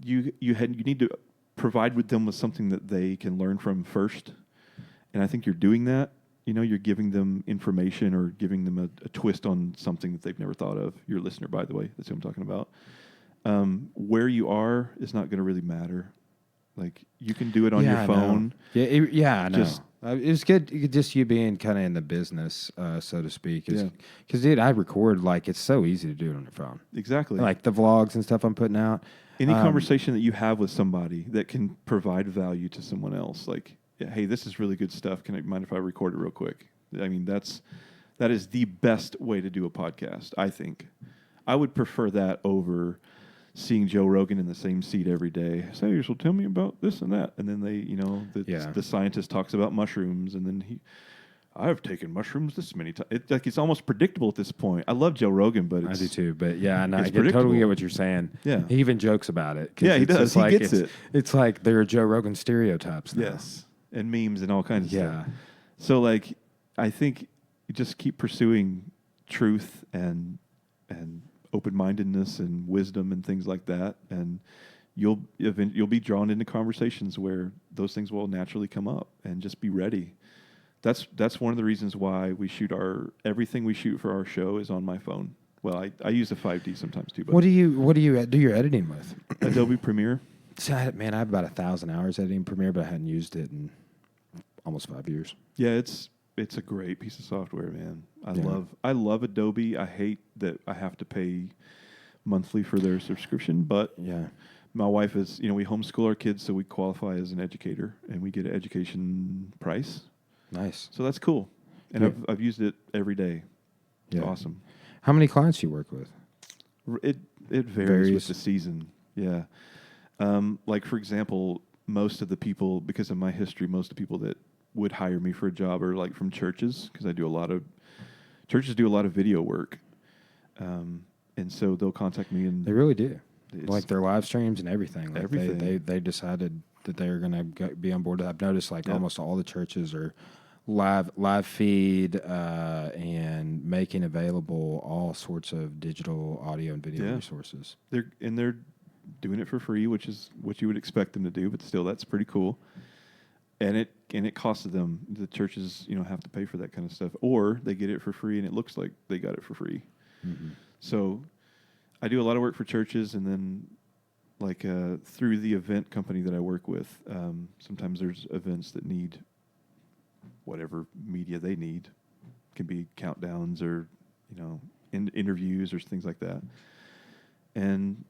[SPEAKER 1] you need to provide with them with something that they can learn from first. And I think you're doing that. You're giving them information or giving them a twist on something that they've never thought of. Your listener, by the way, that's who I'm talking about. Where you are is not going to really matter. Like, you can do it on your phone.
[SPEAKER 2] I know. It's good just you being kind of in the business, so to speak. Because, dude, I record, like, it's so easy to do it on your phone.
[SPEAKER 1] Exactly.
[SPEAKER 2] Like the vlogs and stuff I'm putting out.
[SPEAKER 1] Any conversation that you have with somebody that can provide value to someone else, like, hey, this is really good stuff. Can I mind if I record it real quick? I mean, that is the best way to do a podcast, I think. I would prefer that over seeing Joe Rogan in the same seat every day. Say, so tell me about this and that. And then they, the scientist talks about mushrooms, and then I've taken mushrooms this many times. It's almost predictable at this point. I love Joe Rogan, but
[SPEAKER 2] I do too. But yeah, and I
[SPEAKER 1] predictable.
[SPEAKER 2] totally get what you're saying.
[SPEAKER 1] Yeah.
[SPEAKER 2] He even jokes about it.
[SPEAKER 1] Yeah, he does. He gets it.
[SPEAKER 2] It's like there are Joe Rogan stereotypes now.
[SPEAKER 1] Yes. And memes and all kinds of
[SPEAKER 2] Yeah.
[SPEAKER 1] stuff. So, like, I think you just keep pursuing truth and open-mindedness and wisdom and things like that, and you'll be drawn into conversations where those things will naturally come up, and just be ready. That's one of the reasons why everything we shoot for our show is on my phone. Well, I use a 5D sometimes too. But
[SPEAKER 2] What do you do your editing with?
[SPEAKER 1] Adobe Premiere.
[SPEAKER 2] Man, I have about 1,000 hours editing Premiere, but I hadn't used it in almost 5 years.
[SPEAKER 1] Yeah, it's a great piece of software, man. I love Adobe. I hate that I have to pay monthly for their subscription, but
[SPEAKER 2] yeah,
[SPEAKER 1] my wife is, we homeschool our kids, so we qualify as an educator, and we get an education price.
[SPEAKER 2] Nice.
[SPEAKER 1] So that's cool. And
[SPEAKER 2] Yeah.
[SPEAKER 1] I've used it every day. It's
[SPEAKER 2] Yeah.
[SPEAKER 1] awesome.
[SPEAKER 2] How many clients do you work with?
[SPEAKER 1] It varies with the season. Yeah. Like, for example, most of the people, because of my history, most of the people that would hire me for a job are like from churches, because churches do a lot of video work. And so they'll contact me, and
[SPEAKER 2] They really do. Like their live streams and everything. Like
[SPEAKER 1] everything.
[SPEAKER 2] They decided that they were going to be on board. I've noticed almost all the churches are live feed and making available all sorts of digital audio and video resources.
[SPEAKER 1] They're doing it for free, which is what you would expect them to do, but still, that's pretty cool. And it costs them. The churches, have to pay for that kind of stuff, or they get it for free, and it looks like they got it for free.
[SPEAKER 2] Mm-hmm.
[SPEAKER 1] So, I do a lot of work for churches, and then, like through the event company that I work with, sometimes there's events that need whatever media they need. It can be countdowns or interviews or things like that. And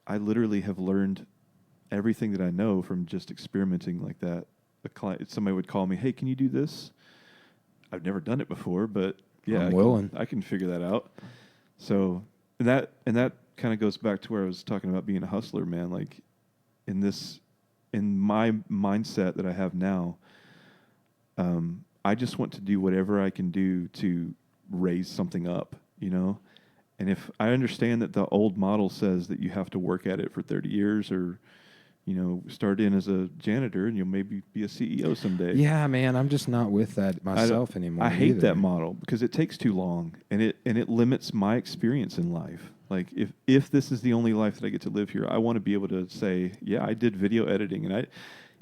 [SPEAKER 1] I literally have learned everything that I know from just experimenting like that. Somebody would call me, "Hey, can you do this?" I've never done it before, but yeah,
[SPEAKER 2] I'm willing.
[SPEAKER 1] I can figure that out. So and that kind of goes back to where I was talking about being a hustler, man. Like in my mindset that I have now, I just want to do whatever I can do to raise something up, And if I understand that the old model says that you have to work at it for 30 years or, start in as a janitor and you'll maybe be a CEO someday.
[SPEAKER 2] Yeah, man, I'm just not with that myself anymore.
[SPEAKER 1] I hate that model because it takes too long and it limits my experience in life. Like if this is the only life that I get to live here, I want to be able to say, yeah, I did video editing, and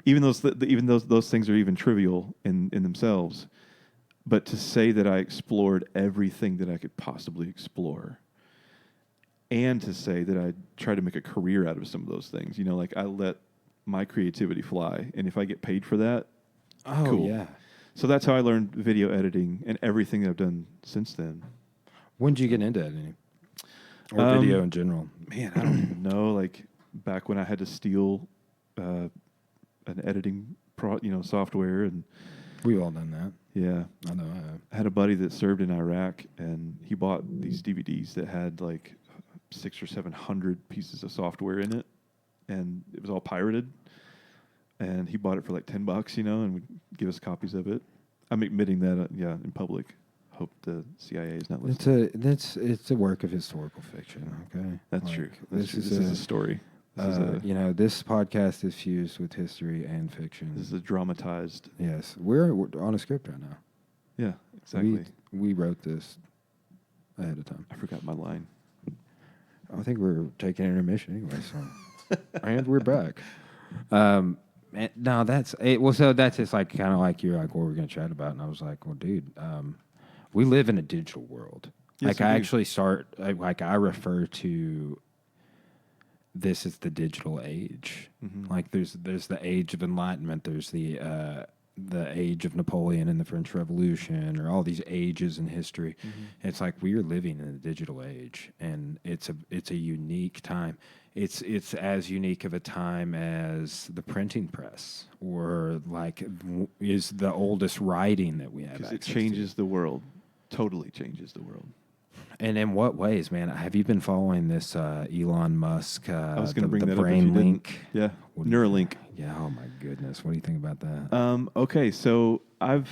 [SPEAKER 1] even those things are even trivial in themselves, but to say that I explored everything that I could possibly explore. And to say that I try to make a career out of some of those things. Like I let my creativity fly. And if I get paid for that, cool.
[SPEAKER 2] Yeah.
[SPEAKER 1] So that's how I learned video editing and everything that I've done since then.
[SPEAKER 2] When did you get into editing? Or video in general?
[SPEAKER 1] Man, I don't even know. Like back when I had to steal an editing software. And
[SPEAKER 2] we've all done that.
[SPEAKER 1] Yeah.
[SPEAKER 2] I know I have.
[SPEAKER 1] I had a buddy that served in Iraq, and he bought these DVDs that had like 600 or 700 pieces of software in it, and it was all pirated. And he bought it for like $10, and would give us copies of it. I'm admitting that, in public. Hope the CIA is not listening.
[SPEAKER 2] It's a work of historical fiction. Okay,
[SPEAKER 1] that's true. This is a story.
[SPEAKER 2] This podcast is fused with history and fiction.
[SPEAKER 1] This is a dramatized.
[SPEAKER 2] Yes, we're on a script right now.
[SPEAKER 1] Yeah, exactly.
[SPEAKER 2] We wrote this ahead of time.
[SPEAKER 1] I forgot my line.
[SPEAKER 2] I think we're taking an intermission anyway, so and we're back. No, that's it. Well, so that's just like kind of like you're like, what we're going to chat about, and I was like, well, dude, we live in a digital world.
[SPEAKER 1] Yes,
[SPEAKER 2] like I actually I refer to this as the digital age.
[SPEAKER 1] Mm-hmm.
[SPEAKER 2] Like there's the age of enlightenment. There's the age of Napoleon and the French Revolution, or all these ages in history. Mm-hmm. It's like we are living in a digital age, and it's a unique time. It's as unique of a time as the printing press, or like is the oldest writing that we have.
[SPEAKER 1] Because it changes the world, totally changes the world.
[SPEAKER 2] And in what ways, man? Have you been following this Elon Musk?
[SPEAKER 1] I was going to bring
[SPEAKER 2] the
[SPEAKER 1] that up if
[SPEAKER 2] brain
[SPEAKER 1] you didn't.
[SPEAKER 2] link.
[SPEAKER 1] Yeah,
[SPEAKER 2] What do you
[SPEAKER 1] Neuralink.
[SPEAKER 2] think? Yeah. Oh my goodness. What do you think about that?
[SPEAKER 1] Okay, so I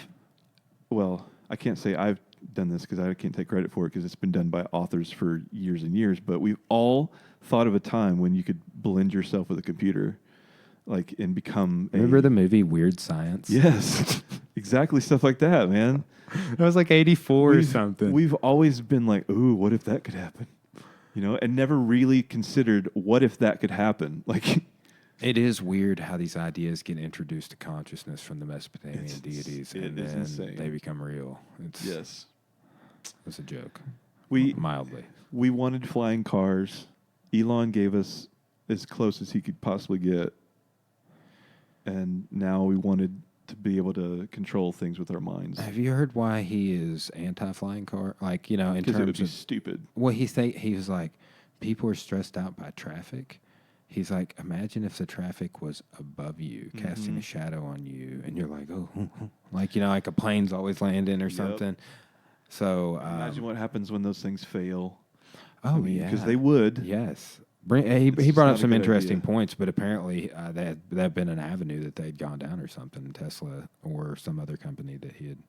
[SPEAKER 1] can't say I've done this because I can't take credit for it because it's been done by authors for years and years. But we've all thought of a time when you could blend yourself with a computer, like and become.
[SPEAKER 2] Remember the movie Weird Science?
[SPEAKER 1] Yes, exactly stuff like that, man.
[SPEAKER 2] It was like 84 or something.
[SPEAKER 1] We've always been like, ooh, what if that could happen? And never really considered what if that could happen. Like,
[SPEAKER 2] it is weird how these ideas get introduced to consciousness from the Mesopotamian deities, and then
[SPEAKER 1] insane.
[SPEAKER 2] they become real.
[SPEAKER 1] Yes,
[SPEAKER 2] it's a joke.
[SPEAKER 1] Mildly. We wanted flying cars. Elon gave us as close as he could possibly get, and now we wanted to be able to control things with our minds.
[SPEAKER 2] Have you heard why he is anti-flying car? Like, in terms
[SPEAKER 1] because it would be
[SPEAKER 2] of
[SPEAKER 1] stupid.
[SPEAKER 2] Well, he was like, people are stressed out by traffic. He's like, imagine if the traffic was above you, casting a shadow on you, and you're like, oh, like like a plane's always landing or something. So
[SPEAKER 1] imagine what happens when those things fail.
[SPEAKER 2] Oh, yeah,
[SPEAKER 1] because they would.
[SPEAKER 2] Yes. He brought up some interesting
[SPEAKER 1] idea.
[SPEAKER 2] points, but apparently that had been an avenue that they'd gone down or something, Tesla or some other company that he had.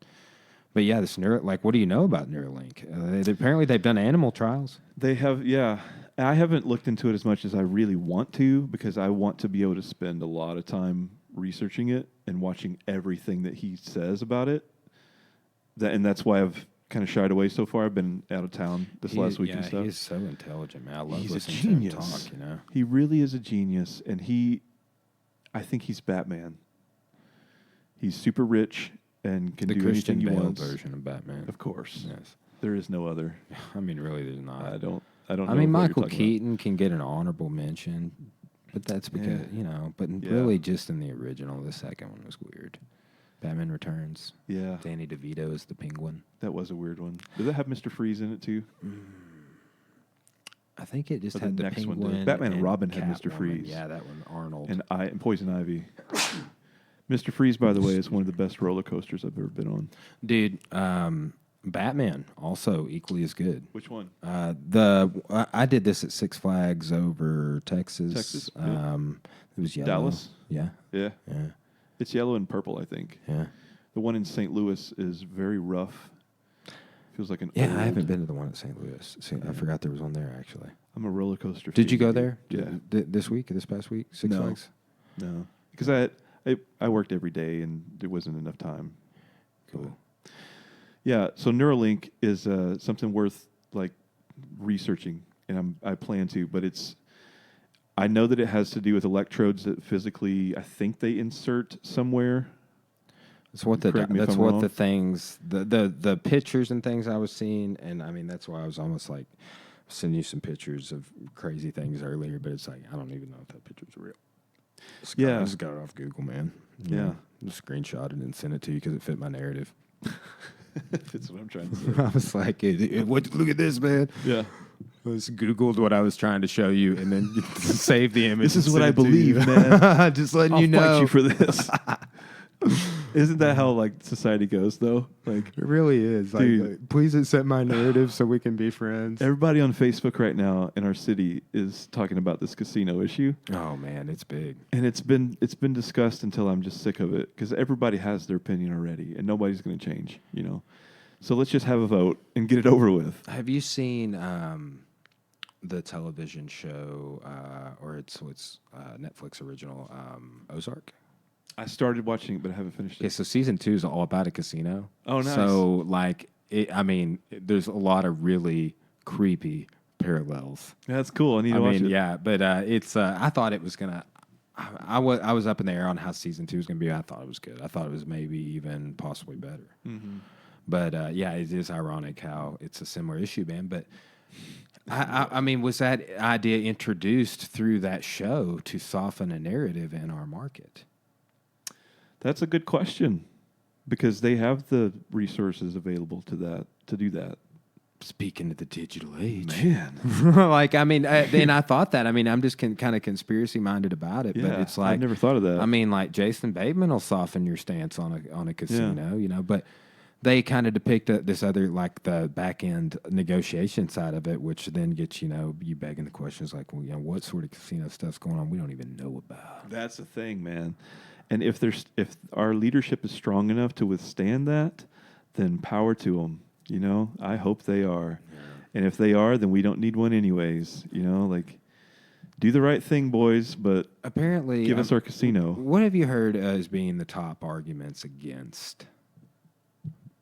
[SPEAKER 2] But yeah, this what do you know about Neuralink? Apparently they've done animal trials.
[SPEAKER 1] They have, yeah. I haven't looked into it as much as I really want to because I want to be able to spend a lot of time researching it and watching everything that he says about it. And that's why I've kind of shied away so far. I've been out of town this last week and stuff.
[SPEAKER 2] He's so intelligent, man. I love
[SPEAKER 1] He's
[SPEAKER 2] listening
[SPEAKER 1] a genius.
[SPEAKER 2] to him talk,
[SPEAKER 1] He really is a genius, and I think he's Batman. He's super rich and can
[SPEAKER 2] the
[SPEAKER 1] do
[SPEAKER 2] Christian
[SPEAKER 1] anything he
[SPEAKER 2] Bale
[SPEAKER 1] wants.
[SPEAKER 2] version of Batman.
[SPEAKER 1] Of course.
[SPEAKER 2] Yes.
[SPEAKER 1] There is no other.
[SPEAKER 2] I mean, really, there's not.
[SPEAKER 1] I don't know.
[SPEAKER 2] I mean, Michael Keaton can get an honorable mention, but that's because, but really just in the original. The second one was weird. Batman Returns.
[SPEAKER 1] Yeah.
[SPEAKER 2] Danny DeVito is the Penguin.
[SPEAKER 1] That was a weird one. Did that have Mr. Freeze in it too?
[SPEAKER 2] I think it just
[SPEAKER 1] Or
[SPEAKER 2] had the
[SPEAKER 1] next one
[SPEAKER 2] Penguin.
[SPEAKER 1] did. Batman and Robin had
[SPEAKER 2] Catwoman.
[SPEAKER 1] Mr. Freeze.
[SPEAKER 2] Yeah, that one. Arnold.
[SPEAKER 1] And Poison Ivy. Mr. Freeze, by the way, is one of the best roller coasters I've ever been on.
[SPEAKER 2] Dude, Batman also equally as good.
[SPEAKER 1] Which one?
[SPEAKER 2] I did this at Six Flags over Texas.
[SPEAKER 1] Texas?
[SPEAKER 2] It was yellow.
[SPEAKER 1] Dallas?
[SPEAKER 2] Yeah.
[SPEAKER 1] Yeah.
[SPEAKER 2] Yeah.
[SPEAKER 1] It's yellow and purple, I think.
[SPEAKER 2] Yeah.
[SPEAKER 1] The one in St. Louis is very rough. Feels like an
[SPEAKER 2] Yeah,
[SPEAKER 1] old.
[SPEAKER 2] I haven't been to the one at St. Louis. I forgot there was one there, actually.
[SPEAKER 1] I'm a roller coaster.
[SPEAKER 2] Did you go
[SPEAKER 1] fiend,
[SPEAKER 2] there?
[SPEAKER 1] Yeah.
[SPEAKER 2] This past week? Six Flags?
[SPEAKER 1] No. Because I worked every day and there wasn't enough time.
[SPEAKER 2] Cool.
[SPEAKER 1] Yeah, so Neuralink is something worth like researching, and I plan to, but I know that it has to do with electrodes that physically I think they insert somewhere.
[SPEAKER 2] That's what the things the pictures and things I was seeing, and I mean that's why I was almost like sending you some pictures of crazy things earlier, but it's like I don't even know if that picture's real. I just got it off Google, man. Just screenshot it and send it to you because it fit my narrative.
[SPEAKER 1] That's what I'm trying to say.
[SPEAKER 2] I was like, look at this, man.
[SPEAKER 1] Yeah.
[SPEAKER 2] I just Googled what I was trying to show you and then save the image.
[SPEAKER 1] This is what I believe, man.
[SPEAKER 2] Just letting
[SPEAKER 1] I'll
[SPEAKER 2] you know.
[SPEAKER 1] fight you for this. Isn't that how like society goes though? Like
[SPEAKER 2] it really is.
[SPEAKER 1] Dude.
[SPEAKER 2] Like, please accept my narrative so we can be friends.
[SPEAKER 1] Everybody on Facebook right now in our city is talking about this casino issue.
[SPEAKER 2] Oh man, it's big.
[SPEAKER 1] And it's been discussed until I'm just sick of it because everybody has their opinion already and nobody's going to change, So let's just have a vote and get it over with.
[SPEAKER 2] Have you seen the television show or it's Netflix original Ozark?
[SPEAKER 1] I started watching it, but I haven't finished it.
[SPEAKER 2] Okay, so season 2 is all about a casino.
[SPEAKER 1] Oh, nice.
[SPEAKER 2] So, there's a lot of really creepy parallels.
[SPEAKER 1] Yeah, that's cool. I need to watch it.
[SPEAKER 2] Yeah, but it's. I thought it was gonna. I was up in the air on how season 2 was gonna be. I thought it was good. I thought it was maybe even possibly better.
[SPEAKER 1] Mm-hmm.
[SPEAKER 2] But it is ironic how it's a similar issue, man. But I mean, was that idea introduced through that show to soften a narrative in our market?
[SPEAKER 1] That's a good question because they have the resources available to do that.
[SPEAKER 2] Speaking of the digital age,
[SPEAKER 1] man.
[SPEAKER 2] And I thought that. I mean, I'm just kind of conspiracy minded about it, but it's like
[SPEAKER 1] I never thought of that.
[SPEAKER 2] I mean, like Jason Bateman will soften your stance on a casino, but they kind of depict this other, like the back end negotiation side of it, which then gets, you begging the questions like, well, what sort of casino stuff's going on we don't even know about.
[SPEAKER 1] That's the thing, man. And if our leadership is strong enough to withstand that, then power to them. I hope they are. Yeah. And if they are, then we don't need one anyways. Like, do the right thing, boys, but
[SPEAKER 2] apparently
[SPEAKER 1] give us our casino.
[SPEAKER 2] What have you heard as being the top arguments against?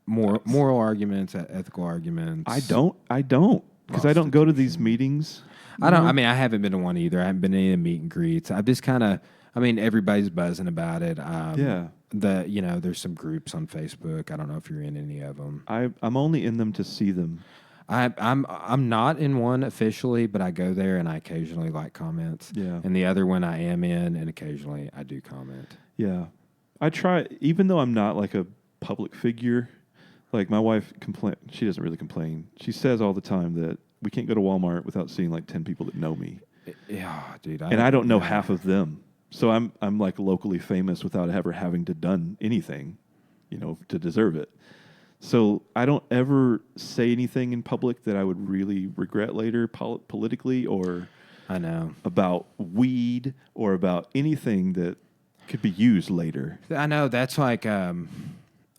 [SPEAKER 2] Moral arguments, ethical arguments.
[SPEAKER 1] I don't, because I don't go to these meetings.
[SPEAKER 2] I don't. I mean, I haven't been to one either. I haven't been to any meet and greets. I've just kind of. I mean, everybody's buzzing about it.
[SPEAKER 1] Yeah.
[SPEAKER 2] There's some groups on Facebook. I don't know if you're in any of them.
[SPEAKER 1] I'm only in them to see them.
[SPEAKER 2] I'm not in one officially, but I go there and I occasionally like comments.
[SPEAKER 1] Yeah.
[SPEAKER 2] And the other one I am in, and occasionally I do comment.
[SPEAKER 1] Yeah. I try, even though I'm not like a public figure. Like my wife she doesn't really complain. She says all the time that we can't go to Walmart without seeing like 10 people that know me.
[SPEAKER 2] Yeah, dude.
[SPEAKER 1] I don't know half of them. So I'm like locally famous without ever having to done anything, to deserve it. So I don't ever say anything in public that I would really regret later politically or
[SPEAKER 2] I know
[SPEAKER 1] about weed or about anything that could be used later.
[SPEAKER 2] I know that's like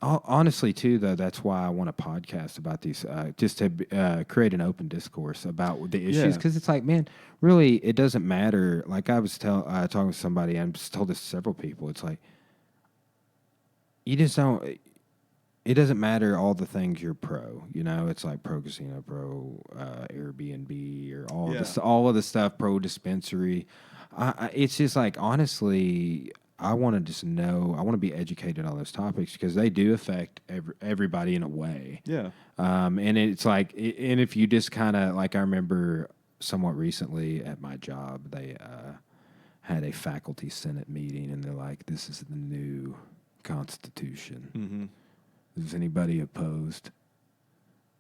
[SPEAKER 2] honestly, too, though, that's why I want a podcast about these, just to create an open discourse about the issues. Because it's like, man, really, it doesn't matter. Like I was talking to somebody, and I've told this to several people. It's like, you just don't. It doesn't matter all the things you're pro. It's like pro casino, pro Airbnb, or all of the stuff, pro dispensary. It's just like, honestly, I want to just know. I want to be educated on those topics because they do affect everybody in a way.
[SPEAKER 1] Yeah.
[SPEAKER 2] And it's like, and if you just kind of like, I remember somewhat recently at my job, they had a faculty senate meeting, and they're like, "This is the new Constitution.
[SPEAKER 1] Mm-hmm.
[SPEAKER 2] Is anybody opposed?"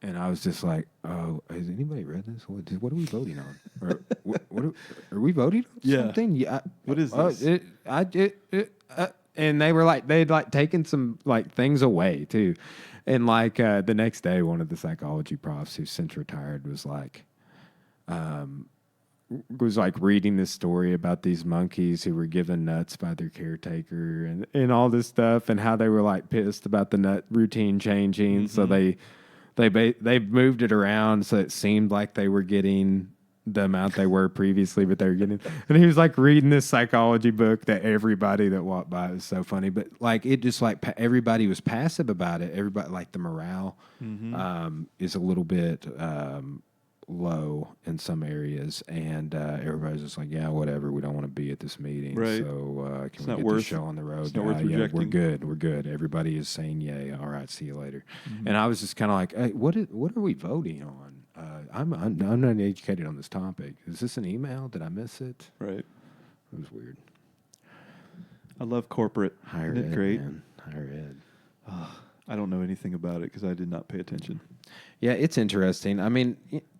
[SPEAKER 2] And I was just like, "Oh, has anybody read this? What are we voting on? Or what are we voting on something? Yeah.
[SPEAKER 1] What is this?"
[SPEAKER 2] And they were like, they'd like taken some like things away too, and like the next day, one of the psychology profs who's since retired was like reading this story about these monkeys who were given nuts by their caretaker and all this stuff, and how they were like pissed about the nut routine changing, so they moved it around so it seemed like they were getting the amount they were previously, but they were getting. And he was like reading this psychology book that everybody that walked by, was so funny. But like it just like everybody was passive about it. Everybody, like the morale is a little bit low in some areas, and everybody's just like, yeah, whatever. We don't want to be at this meeting,
[SPEAKER 1] right?
[SPEAKER 2] So can we get the show on the road?
[SPEAKER 1] It's not worth rejecting.
[SPEAKER 2] We're good. Everybody is saying yay. All right, see you later. And I was just kind of like, hey, what are we voting on? I'm not educated on this topic. Is this an email? Did I miss it?
[SPEAKER 1] Right.
[SPEAKER 2] It was weird.
[SPEAKER 1] I love corporate.
[SPEAKER 2] Higher
[SPEAKER 1] Isn't it
[SPEAKER 2] ed,
[SPEAKER 1] great?
[SPEAKER 2] man. Higher ed.
[SPEAKER 1] I don't know anything about it because I did not pay attention.
[SPEAKER 2] Yeah, it's interesting. I mean,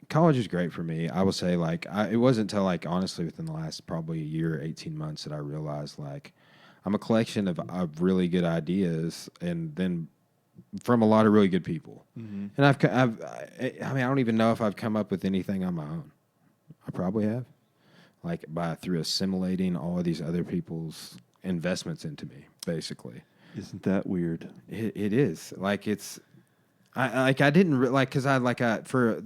[SPEAKER 2] college is great for me. I will say, like, it wasn't until, like, honestly, within the last probably a year, 18 months that I realized, like, I'm a collection of really good ideas, and then from a lot of really good people. Mm-hmm. And I mean, I don't even know if I've come up with anything on my own. I probably have, like, through assimilating all of these other people's investments into me, basically.
[SPEAKER 1] Isn't that weird?
[SPEAKER 2] It is. Like, it's. I didn't because I went through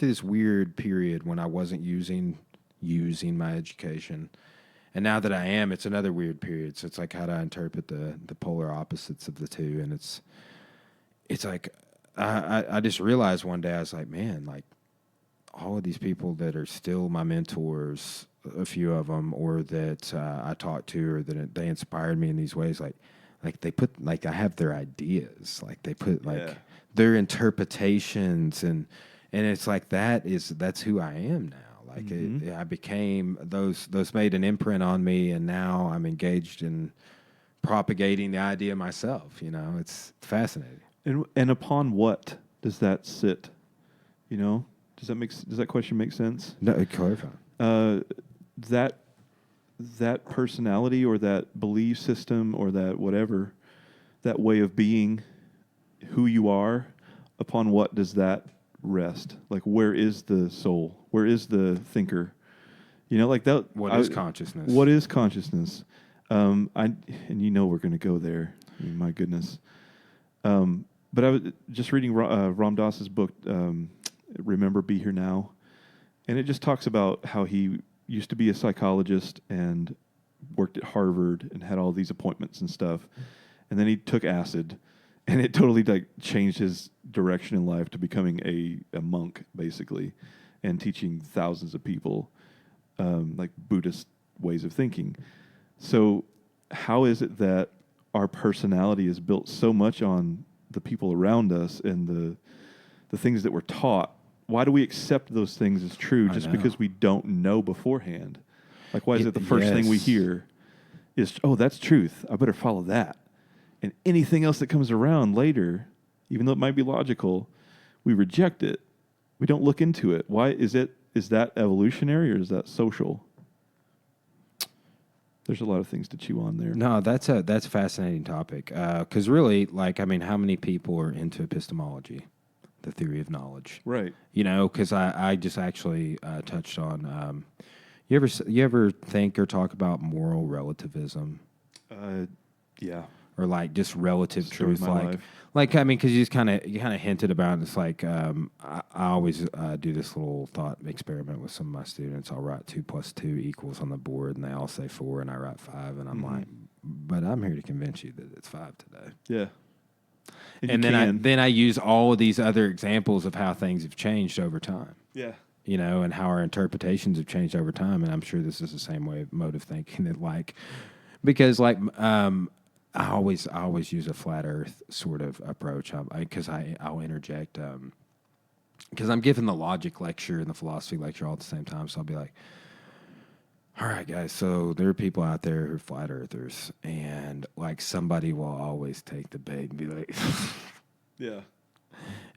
[SPEAKER 2] this weird period when I wasn't using my education, and now that I am, it's another weird period. So it's like, how do I interpret the polar opposites of the two? And it's like I just realized one day, I was like, man, like all of these people that are still my mentors, a few of them, or that I talked to, or that they inspired me in these ways, like they put, like, I have their ideas, like they put like their interpretations, and it's like that's who I am now. Like I became those made an imprint on me, and now I'm engaged in propagating the idea myself. It's fascinating.
[SPEAKER 1] And upon what does that sit? Does that question make sense?
[SPEAKER 2] No, clarify.
[SPEAKER 1] That personality or that belief system or that whatever, that way of being, who you are, upon what does that rest? Like, where is the soul? Where is the thinker? You know, like that.
[SPEAKER 2] What is consciousness?
[SPEAKER 1] What is consciousness? And you know we're going to go there. I mean, my goodness. But I was just reading Ram Dass's book, Remember, Be Here Now, and it just talks about how he used to be a psychologist and worked at Harvard and had all these appointments and stuff, and then he took acid, and it totally like changed his direction in life to becoming a monk, basically, and teaching thousands of people like Buddhist ways of thinking. So how is it that our personality is built so much on the people around us and the things that we're taught? Why do we accept those things as true just because we don't know beforehand? Like, why is it the first thing we hear is, oh, that's truth, I better follow that. And anything else that comes around later, even though it might be logical, we reject it. We don't look into it. Why is it? Is that evolutionary or is that social? There's a lot of things to chew on there.
[SPEAKER 2] No, that's a fascinating topic. Because really, like, I mean, how many people are into epistemology, the theory of knowledge?
[SPEAKER 1] Right.
[SPEAKER 2] You know, because I just actually touched on. You ever think or talk about moral relativism?
[SPEAKER 1] Yeah.
[SPEAKER 2] Or like just relative
[SPEAKER 1] Story of
[SPEAKER 2] truth,
[SPEAKER 1] my life.
[SPEAKER 2] like I mean, because you kind of hinted about it. It's like I always do this little thought experiment with some of my students. I'll write 2 + 2 = on the board, and they all say 4, and I write 5, and I'm like, but I'm here to convince you that it's 5 today.
[SPEAKER 1] Yeah.
[SPEAKER 2] And then I use all of these other examples of how things have changed over time.
[SPEAKER 1] Yeah.
[SPEAKER 2] You know, and how our interpretations have changed over time. And I'm sure this is the same mode of thinking that, like, because like I always use a flat Earth sort of approach because I'll interject because I'm giving the logic lecture and the philosophy lecture all at the same time. So I'll be like, all right, guys, so there are people out there who are flat earthers, and like somebody will always take the bait and be like,
[SPEAKER 1] yeah.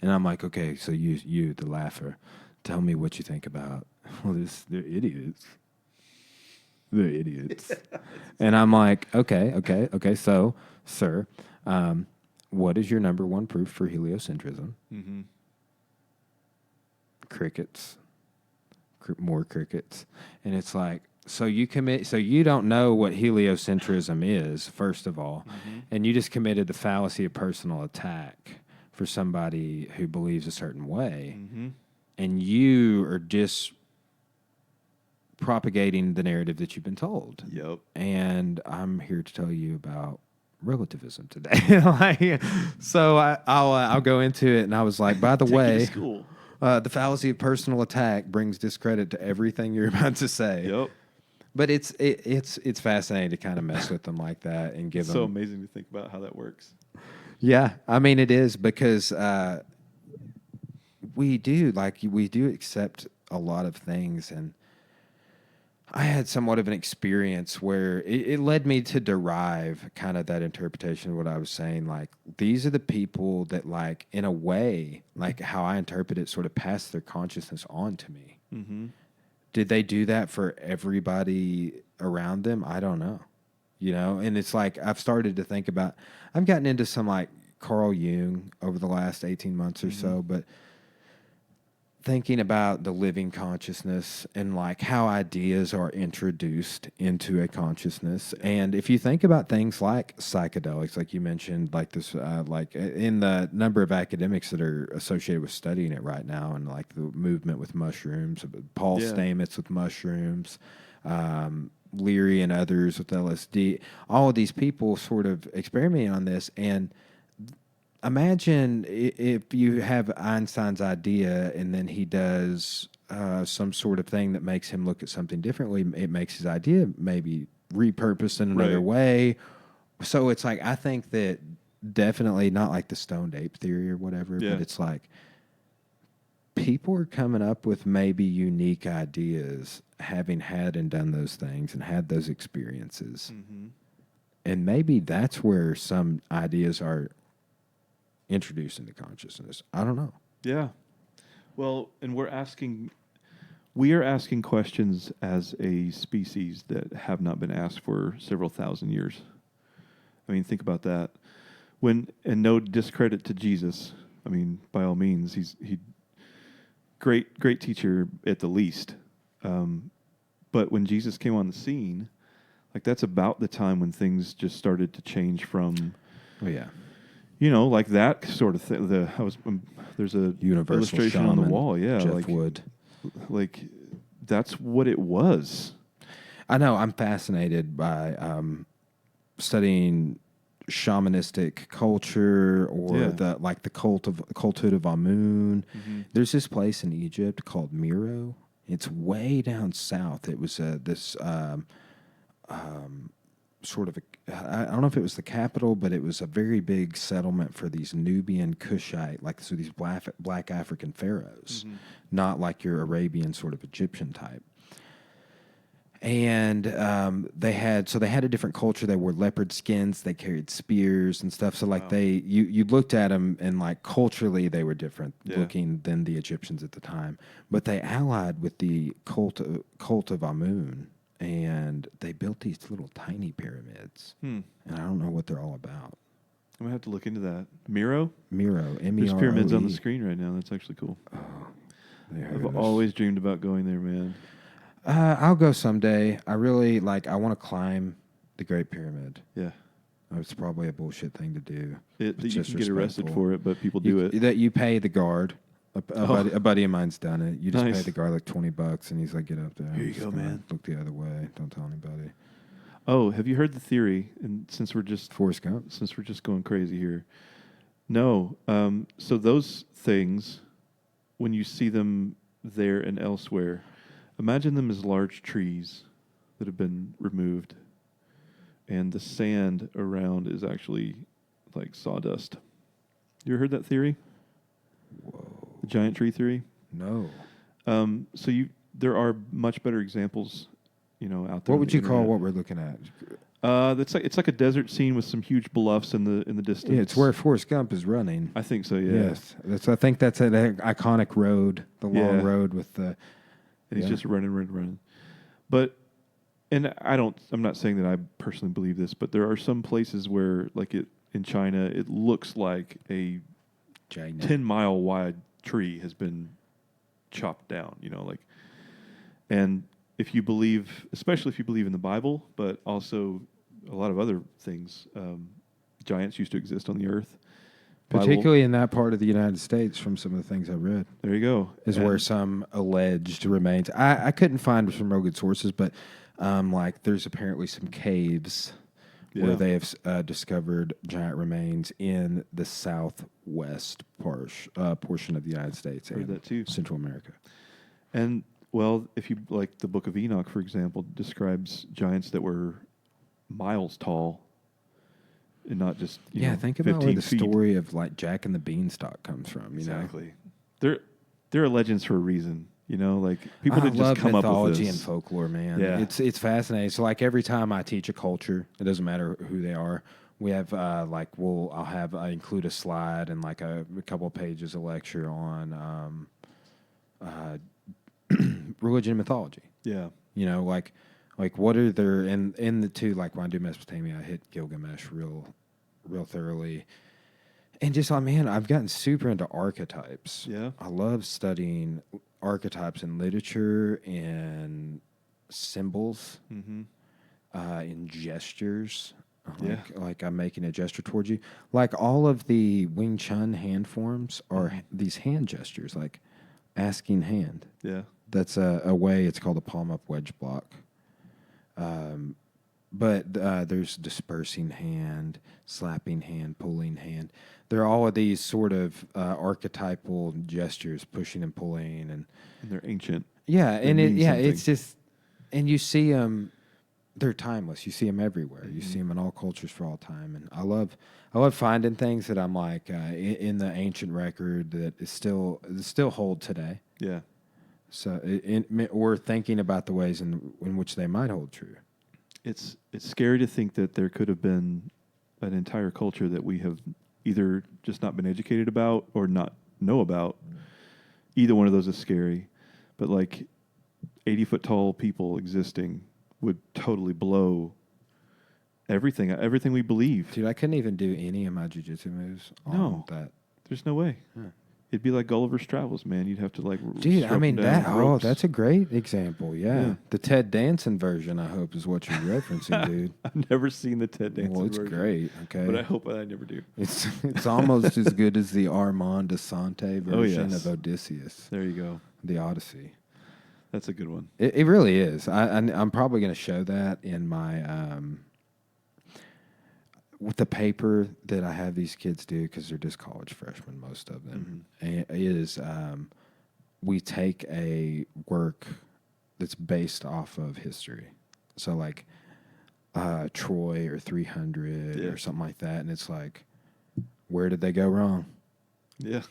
[SPEAKER 2] And I'm like, okay, so you the laugher, tell me what you think about, well, they're idiots. They're idiots. And I'm like, okay. So, sir, what is your number one proof for heliocentrism?
[SPEAKER 1] Mm-hmm.
[SPEAKER 2] Crickets. More crickets. And it's like, so you don't know what heliocentrism is, first of all, and you just committed the fallacy of personal attack for somebody who believes a certain way, and you are just propagating the narrative that you've been told.
[SPEAKER 1] Yep.
[SPEAKER 2] And I'm here to tell you about relativism today. So I'll go into it, and I was like, by the way, the fallacy of personal attack brings discredit to everything you're about to say.
[SPEAKER 1] Yep.
[SPEAKER 2] But it's fascinating to kind of mess with them like that and give them.
[SPEAKER 1] So amazing to think about how that works.
[SPEAKER 2] Yeah, I mean it is because we do accept a lot of things, and I had somewhat of an experience where it led me to derive kind of that interpretation of what I was saying. Like, these are the people that, like, in a way, like how I interpret it, sort of pass their consciousness on to me.
[SPEAKER 1] Mm-hmm.
[SPEAKER 2] Did they do that for everybody around them? I don't know. You know, and it's like I've started to think about, I've gotten into some like Carl Jung over the last 18 months or so, but thinking about the living consciousness and like how ideas are introduced into a consciousness. And if you think about things like psychedelics, like you mentioned, like this, like in the number of academics that are associated with studying it right now, and like the movement with mushrooms, Paul Stamets with mushrooms, Leary and others with LSD, all of these people sort of experimenting on this. And imagine if you have Einstein's idea and then he does some sort of thing that makes him look at something differently. It makes his idea maybe repurposed in another way. So it's like, I think that definitely not like the stoned ape theory or whatever, but it's like people are coming up with maybe unique ideas, having had and done those things and had those experiences. And maybe that's where some ideas are introduced into consciousness. I don't know. Yeah.
[SPEAKER 1] Well, and we are asking questions as a species that have not been asked for several thousand years. I mean, think about that. No discredit to Jesus. I mean, by all means, he great teacher at the least. But when Jesus came on the scene, like that's about the time when things just started to change from,
[SPEAKER 2] Oh yeah,
[SPEAKER 1] like that sort of thing. There's a
[SPEAKER 2] Universal
[SPEAKER 1] illustration on the
[SPEAKER 2] Shaman,
[SPEAKER 1] wall. Yeah,
[SPEAKER 2] Jeff Wood.
[SPEAKER 1] Like that's what it was.
[SPEAKER 2] I know. I'm fascinated by studying shamanistic culture or
[SPEAKER 1] Yeah.
[SPEAKER 2] the culthood of Amun.
[SPEAKER 1] Mm-hmm.
[SPEAKER 2] There's this place in Egypt called Miro. It's way down south. It was this sort of I don't know if it was the capital, but it was a very big settlement for these Nubian Kushite, these black African pharaohs, not like your Arabian sort of Egyptian type. And they had a different culture. They wore leopard skins. They carried spears and stuff. So you looked at them and like culturally they were different looking than the Egyptians at the time. But they allied with the cult of Amun, and they built these little tiny pyramids. And I don't know what they're all about.
[SPEAKER 1] I'm gonna have to look into that. Miro,
[SPEAKER 2] Miro, M-E-R-O-E.
[SPEAKER 1] There's pyramids on the screen right now. That's actually cool.
[SPEAKER 2] Oh,
[SPEAKER 1] I've always dreamed about going there, man.
[SPEAKER 2] I'll go someday. I really I want to climb the Great Pyramid.
[SPEAKER 1] Yeah.
[SPEAKER 2] It's probably a bullshit thing to do.
[SPEAKER 1] You can get arrested for it, but people do it.
[SPEAKER 2] That you pay the guard. A buddy of mine's done it. You just
[SPEAKER 1] Nice.
[SPEAKER 2] pay the guard like $20, and he's like, "Get up there.
[SPEAKER 1] Here you go, man.
[SPEAKER 2] Look the other way. Don't tell anybody."
[SPEAKER 1] Oh, have you heard the theory? And since we're just going crazy here, no. So those things, when you see them there and elsewhere, imagine them as large trees that have been removed, and the sand around is actually like sawdust. You ever heard that theory?
[SPEAKER 2] Whoa.
[SPEAKER 1] The giant tree theory?
[SPEAKER 2] No.
[SPEAKER 1] There are much better examples, out there.
[SPEAKER 2] What would you call what we're looking at?
[SPEAKER 1] It's like a desert scene with some huge bluffs in the distance.
[SPEAKER 2] Yeah, it's where Forrest Gump is running.
[SPEAKER 1] I think so. Yeah.
[SPEAKER 2] Yes, I think that's an iconic road, the long road with the.
[SPEAKER 1] And he's just running. But, and I'm not saying that I personally believe this, but there are some places where, in China, it looks like a 10-mile wide tree has been chopped down, and especially if you believe in the Bible, but also a lot of other things, giants used to exist on the earth.
[SPEAKER 2] Particularly in that part of the United States, from some of the things I read.
[SPEAKER 1] There you go.
[SPEAKER 2] Is where some alleged remains. I couldn't find some real good sources, but there's apparently some caves where they have discovered giant remains in the southwest portion of the United States
[SPEAKER 1] Heard that too.
[SPEAKER 2] Central America.
[SPEAKER 1] And, well, if you like the Book of Enoch, for example, describes giants that were miles tall. And not just
[SPEAKER 2] think about where the
[SPEAKER 1] feet.
[SPEAKER 2] story of Jack and the Beanstalk comes from.
[SPEAKER 1] Exactly. There are legends for a reason. People didn't
[SPEAKER 2] love
[SPEAKER 1] just come up with
[SPEAKER 2] mythology
[SPEAKER 1] this.
[SPEAKER 2] and folklore, man.
[SPEAKER 1] Yeah.
[SPEAKER 2] It's fascinating. So every time I teach a culture, it doesn't matter who they are. We have I include a slide and a couple of pages of lecture on religion and mythology.
[SPEAKER 1] Yeah.
[SPEAKER 2] What are there in the two, when I do Mesopotamia, I hit Gilgamesh real thoroughly. And just I've gotten super into archetypes.
[SPEAKER 1] Yeah.
[SPEAKER 2] I love studying archetypes in literature and symbols, in gestures. I'm making a gesture towards you. All of the Wing Chun hand forms are these hand gestures, asking hand.
[SPEAKER 1] Yeah.
[SPEAKER 2] That's a way. It's called a palm up wedge block. But there's dispersing hand, slapping hand, pulling hand. There are all of these sort of archetypal gestures, pushing and pulling, and
[SPEAKER 1] they're ancient.
[SPEAKER 2] Yeah, and
[SPEAKER 1] something.
[SPEAKER 2] it's just, and you see them. They're timeless. You see them everywhere. You see them in all cultures for all time, and I love finding things that I'm in the ancient record that is still hold today.
[SPEAKER 1] Yeah.
[SPEAKER 2] So, or thinking about the ways in which they might hold true.
[SPEAKER 1] It's scary to think that there could have been an entire culture that we have either just not been educated about or not know about. Either one of those is scary. But 80-foot tall people existing would totally blow everything we believe.
[SPEAKER 2] Dude, I couldn't even do any of my jiu-jitsu moves on
[SPEAKER 1] No.
[SPEAKER 2] that.
[SPEAKER 1] There's no way.
[SPEAKER 2] Huh.
[SPEAKER 1] It'd be like Gulliver's Travels, man. You'd have to like.
[SPEAKER 2] Dude,
[SPEAKER 1] strap
[SPEAKER 2] I mean,
[SPEAKER 1] them down
[SPEAKER 2] that.
[SPEAKER 1] with
[SPEAKER 2] Oh,
[SPEAKER 1] ropes.
[SPEAKER 2] that's a great example. Yeah.
[SPEAKER 1] Yeah.
[SPEAKER 2] The Ted Danson version, I hope, is what you're referencing, dude.
[SPEAKER 1] I've never seen the Ted Danson
[SPEAKER 2] Well, it's
[SPEAKER 1] version,
[SPEAKER 2] great. Okay.
[SPEAKER 1] but I hope I never do.
[SPEAKER 2] It's almost as good as the Armand Asante version
[SPEAKER 1] yes.
[SPEAKER 2] of Odysseus,
[SPEAKER 1] There you go.
[SPEAKER 2] the Odyssey.
[SPEAKER 1] That's a good one.
[SPEAKER 2] It really is. I'm probably going to show that in my with the paper that I have these kids do because they're just college freshmen, most of them. And it is we take a work that's based off of history, so like Troy or 300 or something like that, and it's like, where did they go wrong?
[SPEAKER 1] Yeah.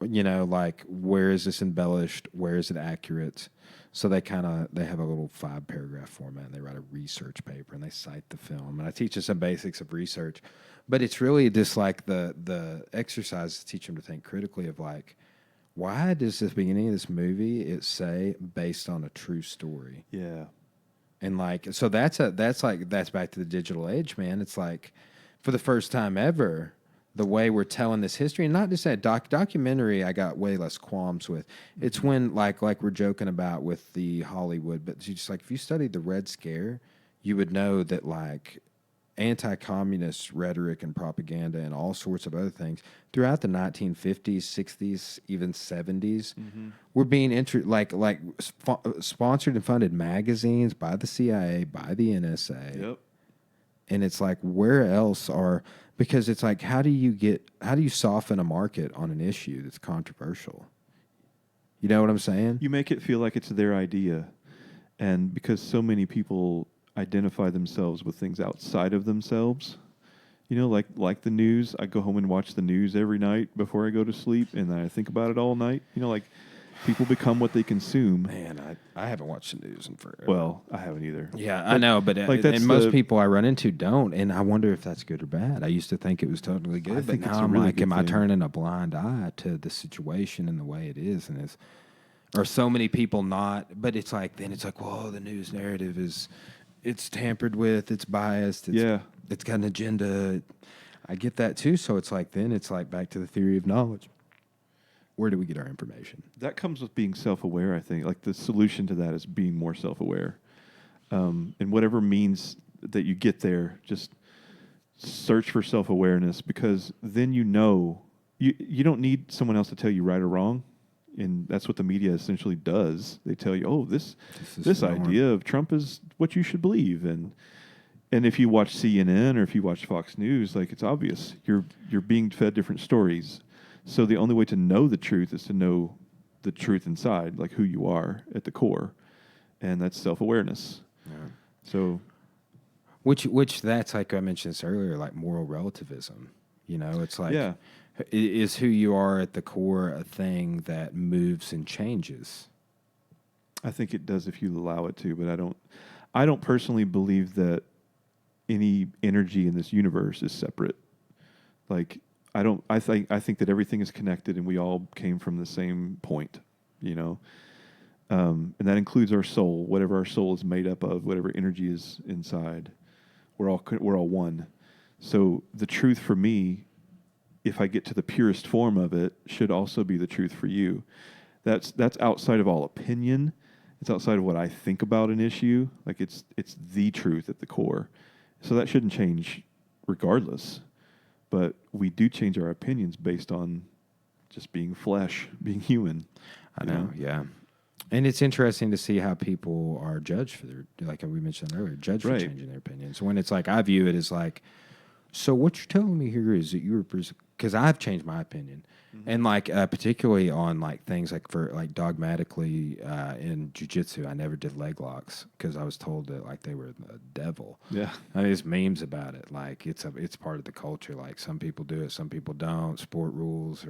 [SPEAKER 2] You know, like, where is this embellished? Where is it accurate? So they have a little 5-paragraph format, and they write a research paper, and they cite the film. And I teach them some basics of research, but it's really just like the exercise to teach them to think critically of like, why does the beginning of this movie it say based on a true story?
[SPEAKER 1] Yeah.
[SPEAKER 2] And like, so that's back to the digital age, man. It's like, for the first time ever, the way we're telling this history, and not just that documentary, I got way less qualms with. It's when like we're joking about with the Hollywood, but you just like, if you studied the Red Scare, you would know that like anti-communist rhetoric and propaganda and all sorts of other things throughout the 1950s, 60s, even 70s were being sponsored and funded magazines by the CIA, by the NSA.
[SPEAKER 1] Yep.
[SPEAKER 2] And it's like, where else because it's like, how do you soften a market on an issue that's controversial? You know what I'm saying?
[SPEAKER 1] You make it feel like it's their idea. And because so many people identify themselves with things outside of themselves, you know, like the news. I go home and watch the news every night before I go to sleep, and then I think about it all night. You know, like people become what they consume.
[SPEAKER 2] Man, I haven't watched the news in forever.
[SPEAKER 1] Well, I haven't either.
[SPEAKER 2] Yeah, I know, but
[SPEAKER 1] like that's
[SPEAKER 2] and most people I run into don't, and I wonder if that's good or bad. I used to think it was totally good, but now I'm like, am I turning a blind eye to the situation and the way it is, and or so many people not? But it's like, then it's like, whoa, the news narrative it's tampered with, it's biased, it's got an agenda. I get that too. So it's like, then it's like back to the theory of knowledge. Where do we get our information?
[SPEAKER 1] That comes with being self-aware, I think. Like the solution to that is being more self-aware. And whatever means that you get there, just search for self-awareness, because then you know, you don't need someone else to tell you right or wrong. And that's what the media essentially does. They tell you, oh, this idea of Trump is what you should believe. And if you watch CNN or if you watch Fox News, like, it's obvious. You're being fed different stories. So the only way to know the truth is to know the truth inside, like who you are at the core. And that's self-awareness.
[SPEAKER 2] Yeah.
[SPEAKER 1] So,
[SPEAKER 2] which that's, like I mentioned this earlier, like moral relativism. You know, it's like, is who you are at the core a thing that moves and changes?
[SPEAKER 1] I think it does if you allow it to, but I don't personally believe that any energy in this universe is separate. Like, I think that everything is connected and we all came from the same point, you know? And that includes our soul, whatever our soul is made up of, whatever energy is inside. We're all one. So the truth for me, if I get to the purest form of it, should also be the truth for you. That's outside of all opinion. It's outside of what I think about an issue. Like, it's the truth at the core. So that shouldn't change regardless. But we do change our opinions based on just being flesh, being human.
[SPEAKER 2] I know, yeah. And it's interesting to see how people are judged for their, like we mentioned earlier, judged for changing their opinions. When it's like, I view it as like, so what you're telling me here is that you're, because I've changed my opinion. Mm-hmm. And like, particularly on like things like for like dogmatically in jiu-jitsu, I never did leg locks because I was told that like they were the devil.
[SPEAKER 1] Yeah.
[SPEAKER 2] I mean, there's memes about it. Like it's part of the culture. Like some people do it, some people don't, sport rules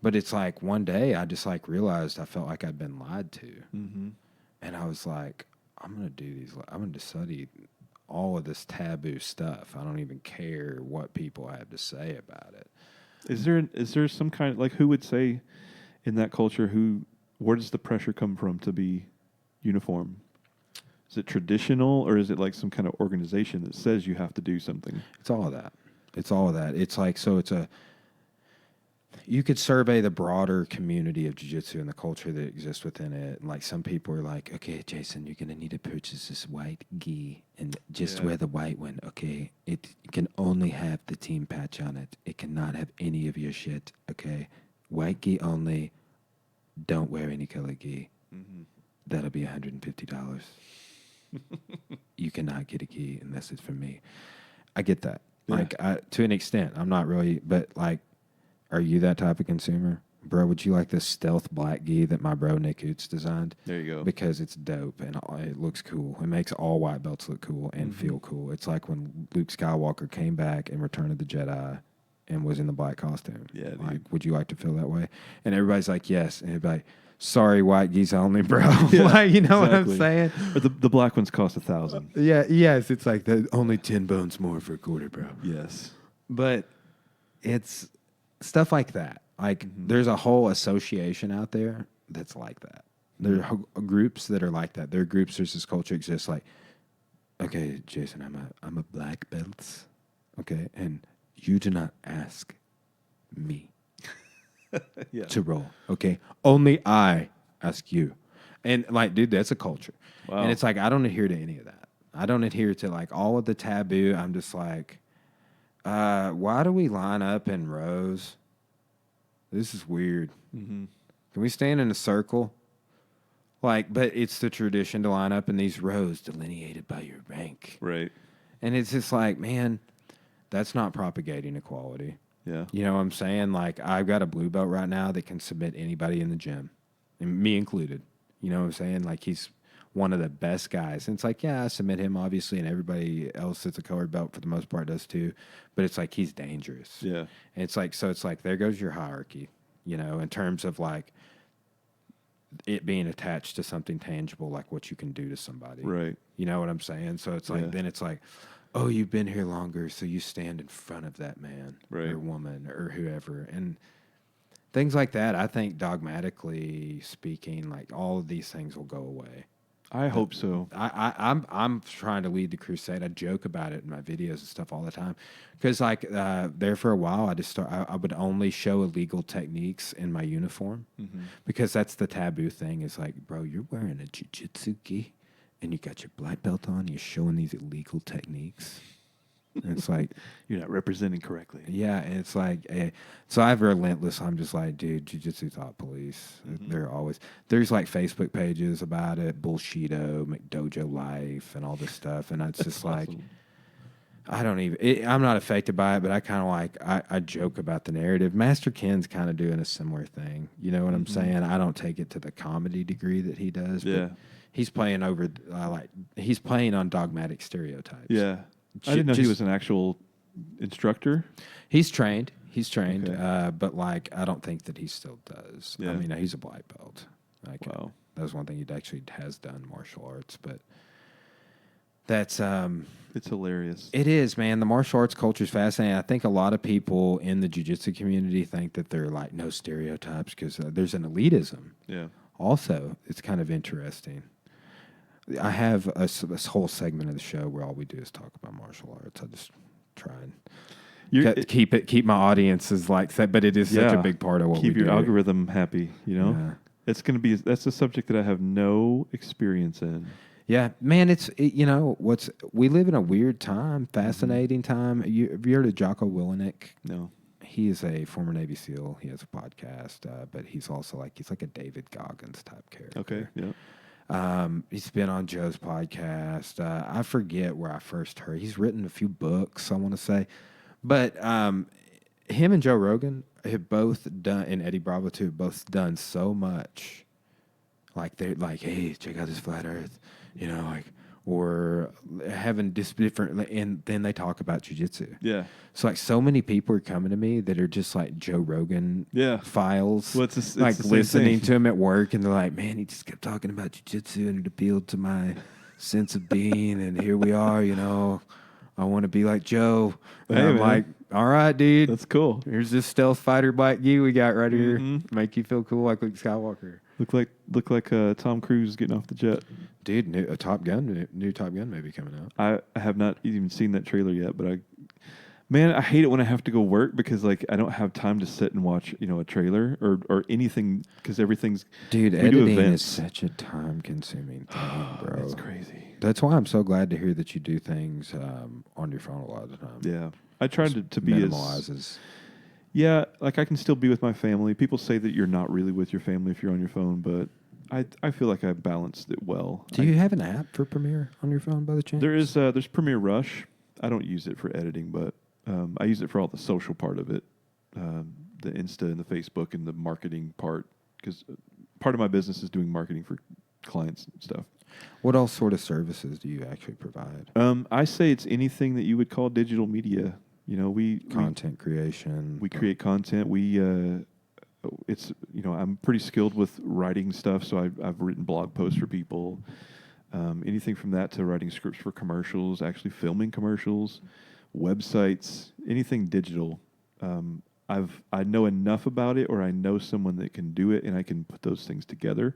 [SPEAKER 2] but it's like one day I just like realized I felt like I'd been lied to. Mm-hmm. And I was like, I'm going to study all of this taboo stuff. I don't even care what people have to say about it.
[SPEAKER 1] Is there some kind of, like, who would say in that culture, where does the pressure come from to be uniform? Is it traditional, or is it like some kind of organization that says you have to do something?
[SPEAKER 2] It's all of that. It's all of that. It's like, so you could survey the broader community of jiu-jitsu and the culture that exists within it. And like some people are like, okay, Jason, you're going to need to purchase this white gi and just wear the white one. Okay. It can only have the team patch on it. It cannot have any of your shit. Okay. White gi only. Don't wear any color gi. Mm-hmm. That'll be $150. You cannot get a gi unless it's from me. I get that. Yeah. Like, to an extent, I'm not really, but like, are you that type of consumer? Bro, would you like this stealth black gi that my bro Nick Oots designed?
[SPEAKER 1] There you go.
[SPEAKER 2] Because it's dope and it looks cool. It makes all white belts look cool and feel cool. It's like when Luke Skywalker came back in Return of the Jedi and was in the black costume.
[SPEAKER 1] Yeah, dude.
[SPEAKER 2] Like, would you like to feel that way? And everybody's like, yes. And everybody, sorry, white gis only, bro.
[SPEAKER 1] Yeah,
[SPEAKER 2] like, you know what I'm saying?
[SPEAKER 1] Or the black ones cost $1,000.
[SPEAKER 2] Yeah, yes. It's like only 10 bones more for a quarter, bro.
[SPEAKER 1] Yes.
[SPEAKER 2] But it's stuff like that. Like, there's a whole association out there that's like that. There are groups that are like that. There are groups, there's this culture exists like, okay, Jason, I'm a black belt, okay? And you do not ask me to roll, okay? Only I ask you. And, like, dude, that's a culture. Wow. And it's like, I don't adhere to any of that. I don't adhere to, like, all of the taboo. I'm just like, why do we line up in rows? This is weird. Mm-hmm. Can we stand in a circle? Like, but it's the tradition to line up in these rows delineated by your rank.
[SPEAKER 1] Right.
[SPEAKER 2] And it's just like, man, that's not propagating equality.
[SPEAKER 1] Yeah.
[SPEAKER 2] You know what I'm saying? Like, I've got a blue belt right now that can submit anybody in the gym, and me included. You know what I'm saying? Like, he's one of the best guys. And it's like, yeah, I submit him, obviously, and everybody else that's a colored belt for the most part does too. But it's like, he's dangerous.
[SPEAKER 1] Yeah.
[SPEAKER 2] And it's like, so it's like, there goes your hierarchy, you know, in terms of like it being attached to something tangible, like what you can do to somebody.
[SPEAKER 1] Right.
[SPEAKER 2] You know what I'm saying? So it's like, then it's like, oh, you've been here longer, so you stand in front of that man or woman or whoever. And things like that, I think dogmatically speaking, like all of these things will go away.
[SPEAKER 1] I hope so.
[SPEAKER 2] I'm trying to lead the crusade. I joke about it in my videos and stuff all the time, because like there for a while, I would only show illegal techniques in my uniform, because that's the taboo thing. Is like, bro, you're wearing a jiu-jitsu gi, and you got your black belt on. You're showing these illegal techniques. And it's like,
[SPEAKER 1] you're not representing correctly.
[SPEAKER 2] Yeah, and it's like, so I've relentless. I'm just like, dude, jiu-jitsu thought police. There's like Facebook pages about it, Bullshito, McDojo Life, and all this stuff. And it's just like, awesome. I'm not affected by it, but I kind of like, I joke about the narrative. Master Ken's kind of doing a similar thing. You know what I'm saying? I don't take it to the comedy degree that he does. Yeah. But he's playing he's playing on dogmatic stereotypes.
[SPEAKER 1] Yeah. I didn't know he was an actual instructor.
[SPEAKER 2] He's trained. Okay. But like, I don't think that he still does. Yeah. I mean, he's a black belt. Like, wow. That was one thing he actually has done martial arts, but that's
[SPEAKER 1] it's hilarious.
[SPEAKER 2] It is, man. The martial arts culture is fascinating. I think a lot of people in the jiu-jitsu community think that they're like no stereotypes because there's an elitism. Yeah. Also, it's kind of interesting. I have a whole segment of the show where all we do is talk about martial arts. I just try and keep my audiences like that, but it is such a big part of what we do.
[SPEAKER 1] Keep your algorithm happy, you know? Yeah. That's a subject that I have no experience in.
[SPEAKER 2] Yeah, man, we live in a weird time, fascinating time. Have you heard of Jocko Willenick?
[SPEAKER 1] No.
[SPEAKER 2] He is a former Navy SEAL. He has a podcast, but he's also he's like a David Goggins type character.
[SPEAKER 1] Okay, yeah.
[SPEAKER 2] He's been on Joe's podcast. I forget where I first heard. He's written a few books, I want to say. But him and Joe Rogan have both done, and Eddie Bravo too, have both done so much. Like, they're like, hey, check out this flat earth. You know, like, or having different, and then they talk about jiu-jitsu. Yeah. So, like, so many people are coming to me that are just like Joe Rogan files. Well, it's listening to him at work, and they're like, man, he just kept talking about jiu-jitsu, and it appealed to my sense of being, and here we are, you know. I want to be like Joe. And I'm like, all right, dude.
[SPEAKER 1] That's cool.
[SPEAKER 2] Here's this stealth fighter black gi we got right here. Make you feel cool like Luke Skywalker.
[SPEAKER 1] Look like Tom Cruise getting off the jet.
[SPEAKER 2] Dude, new Top Gun movie coming out.
[SPEAKER 1] I have not even seen that trailer yet, but I hate it when I have to go work because like I don't have time to sit and watch a trailer or anything because everything's.
[SPEAKER 2] Dude,
[SPEAKER 1] we do
[SPEAKER 2] editing is
[SPEAKER 1] events.
[SPEAKER 2] such a time-consuming thing, bro.
[SPEAKER 1] It's crazy.
[SPEAKER 2] That's why I'm so glad to hear that you do things on your phone a lot of the time.
[SPEAKER 1] Yeah, I try to be
[SPEAKER 2] minimalizes.
[SPEAKER 1] Yeah, like I can still be with my family. People say that you're not really with your family if you're on your phone, but I feel like I balanced it well.
[SPEAKER 2] Do you have an app for Premiere on your phone by the chance?
[SPEAKER 1] There's Premiere Rush. I don't use it for editing, but I use it for all the social part of it, the Insta and the Facebook and the marketing part, because part of my business is doing marketing for clients and stuff.
[SPEAKER 2] What all sort of services do you actually provide?
[SPEAKER 1] I say it's anything that you would call digital media.
[SPEAKER 2] Content creation.
[SPEAKER 1] We create content. I'm pretty skilled with writing stuff, so I've written blog posts for people. Anything from that to writing scripts for commercials, actually filming commercials, websites, anything digital. I know enough about it, or I know someone that can do it, and I can put those things together.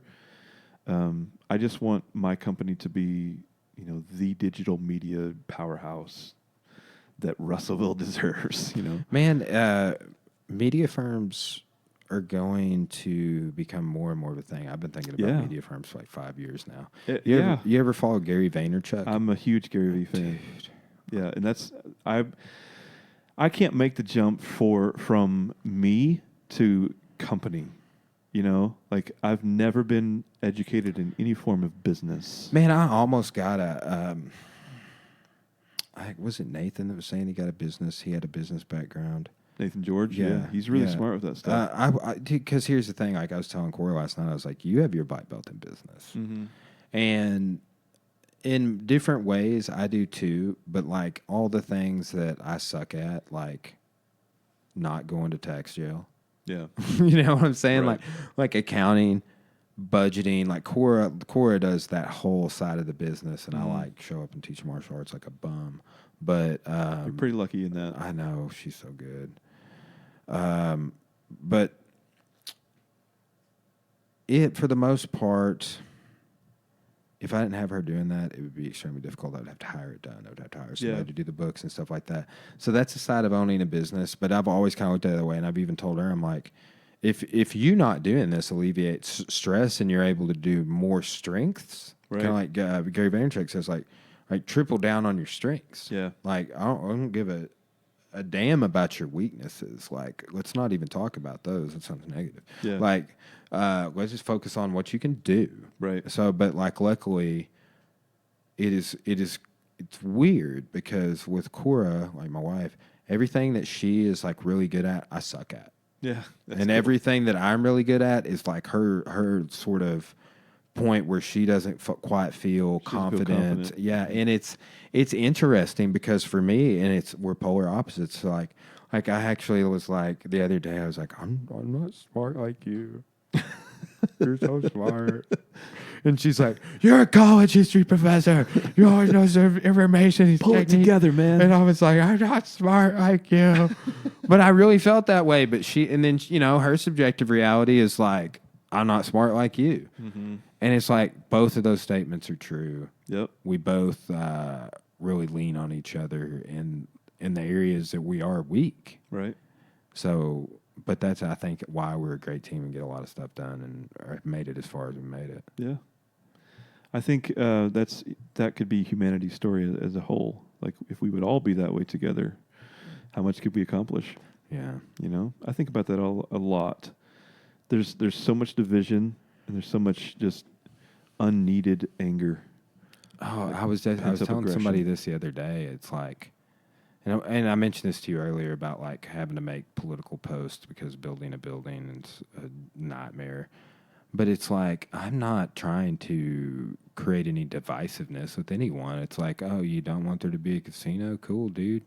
[SPEAKER 1] I just want my company to be, the digital media powerhouse that Russellville deserves.
[SPEAKER 2] Man, media firms are going to become more and more of a thing. I've been thinking about media firms for like 5 years now. You ever follow Gary Vaynerchuk?
[SPEAKER 1] I'm a huge Gary Vee fan. Dude. Yeah, and I can't make the jump from me to company. Like I've never been educated in any form of business.
[SPEAKER 2] Man, I almost got was it Nathan that was saying he got a business? He had a business background.
[SPEAKER 1] Nathan George, yeah, he's really smart with that stuff.
[SPEAKER 2] Because here's the thing, like I was telling Corey last night, I was like, you have your black belt in business, and in different ways, I do too. But like all the things that I suck at, like not going to tax jail.
[SPEAKER 1] Yeah,
[SPEAKER 2] you know what I'm saying?
[SPEAKER 1] Right.
[SPEAKER 2] Like accounting, budgeting. Like Cora does that whole side of the business, and I like show up and teach martial arts like a bum. But
[SPEAKER 1] you're pretty lucky in that.
[SPEAKER 2] I know she's so good. But for the most part, if I didn't have her doing that, it would be extremely difficult. I would have to hire it done. I would have to hire somebody to do the books and stuff like that. So that's the side of owning a business. But I've always kind of looked at it that way, and I've even told her, I'm like, if you not doing this alleviates stress and you're able to do more strengths, kind of like Gary Vaynerchuk says, like triple down on your strengths.
[SPEAKER 1] Yeah,
[SPEAKER 2] like I don't give a damn about your weaknesses. Like let's not even talk about those. It's something negative.
[SPEAKER 1] Yeah,
[SPEAKER 2] like let's just focus on what you can do.
[SPEAKER 1] Right.
[SPEAKER 2] So, but like luckily, it's weird because with Cora, like my wife, everything that she is like really good at, I suck at.
[SPEAKER 1] Yeah,
[SPEAKER 2] and everything that I'm really good at is like her sort of point where she doesn't quite feel confident. Yeah, and it's interesting because for me, and we're polar opposites. So like I actually was like the other day, I was like, I'm not smart like you. You're so smart. And she's like, you're a college history professor. You always know some information.
[SPEAKER 1] Pull it together, man.
[SPEAKER 2] And I was like, I'm not smart like you. But I really felt that way. But then her subjective reality is like, I'm not smart like you. Mm-hmm. And it's like both of those statements are true.
[SPEAKER 1] Yep.
[SPEAKER 2] We both really lean on each other in the areas that we are weak.
[SPEAKER 1] Right.
[SPEAKER 2] So, but that's, I think, why we're a great team and get a lot of stuff done and made it as far as we made it.
[SPEAKER 1] Yeah. I think that could be humanity's story as a whole. Like, if we would all be that way together, how much could we accomplish?
[SPEAKER 2] Yeah.
[SPEAKER 1] I think about that a lot. There's so much division, and there's so much just unneeded anger.
[SPEAKER 2] Oh, I was telling somebody this the other day. It's like, and I mentioned this to you earlier about like having to make political posts because building a building is a nightmare. But it's like, I'm not trying to create any divisiveness with anyone. It's like, oh, you don't want there to be a casino? Cool, dude.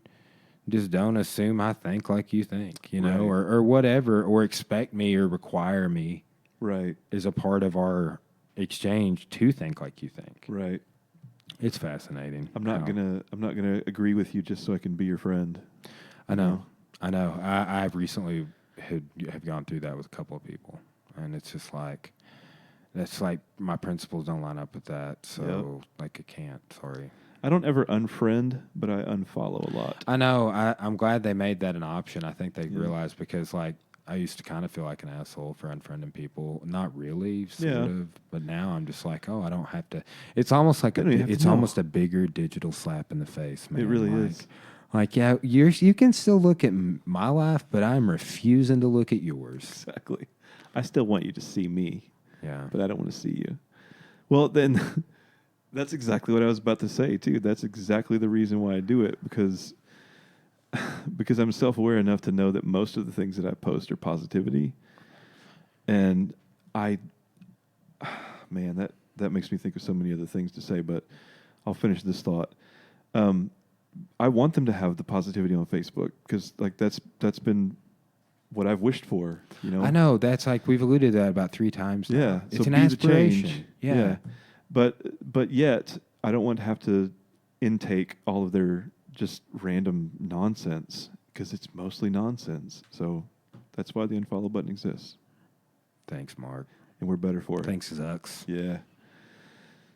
[SPEAKER 2] Just don't assume I think like you think,
[SPEAKER 1] right.
[SPEAKER 2] or whatever, or expect me or require me
[SPEAKER 1] right
[SPEAKER 2] as a part of our exchange to think like you think.
[SPEAKER 1] Right.
[SPEAKER 2] It's fascinating.
[SPEAKER 1] I'm not gonna agree with you just so I can be your friend.
[SPEAKER 2] I know. I've recently have gone through that with a couple of people, and it's just like, That's like my principles don't line up with that. So like I can't. Sorry.
[SPEAKER 1] I don't ever unfriend, but I unfollow a lot.
[SPEAKER 2] I know. I'm glad they made that an option. I think they
[SPEAKER 1] Yeah.
[SPEAKER 2] realized because like I used to kind of feel like an asshole for unfriending people. Not really, sort
[SPEAKER 1] Yeah.
[SPEAKER 2] of. But now I'm just like, oh, I don't have to. It's almost like
[SPEAKER 1] They don't even have to
[SPEAKER 2] it's
[SPEAKER 1] know.
[SPEAKER 2] almost a bigger digital slap in the face, man.
[SPEAKER 1] It really
[SPEAKER 2] like,
[SPEAKER 1] is.
[SPEAKER 2] Like, yeah, you can still look at my life, but I'm refusing to look at yours.
[SPEAKER 1] Exactly. I still want you to see me,
[SPEAKER 2] Yeah.
[SPEAKER 1] but I don't want to see you. Well, then that's exactly what I was about to say too. That's exactly the reason why I do it because I'm self-aware enough to know that most of the things that I post are positivity, and man, that makes me think of so many other things to say. But I'll finish this thought. I want them to have the positivity on Facebook because like that's been what I've wished for. You know,
[SPEAKER 2] I know that's like we've alluded to that about 3 times now.
[SPEAKER 1] Yeah,
[SPEAKER 2] It's
[SPEAKER 1] so
[SPEAKER 2] an
[SPEAKER 1] be the
[SPEAKER 2] aspiration.
[SPEAKER 1] change.
[SPEAKER 2] Yeah.
[SPEAKER 1] But yet I don't want to have to intake all of their just random nonsense because it's mostly nonsense. So that's why the unfollow button exists,
[SPEAKER 2] Thanks, Mark.
[SPEAKER 1] and we're better for it.
[SPEAKER 2] Thanks, Zucks.
[SPEAKER 1] Yeah.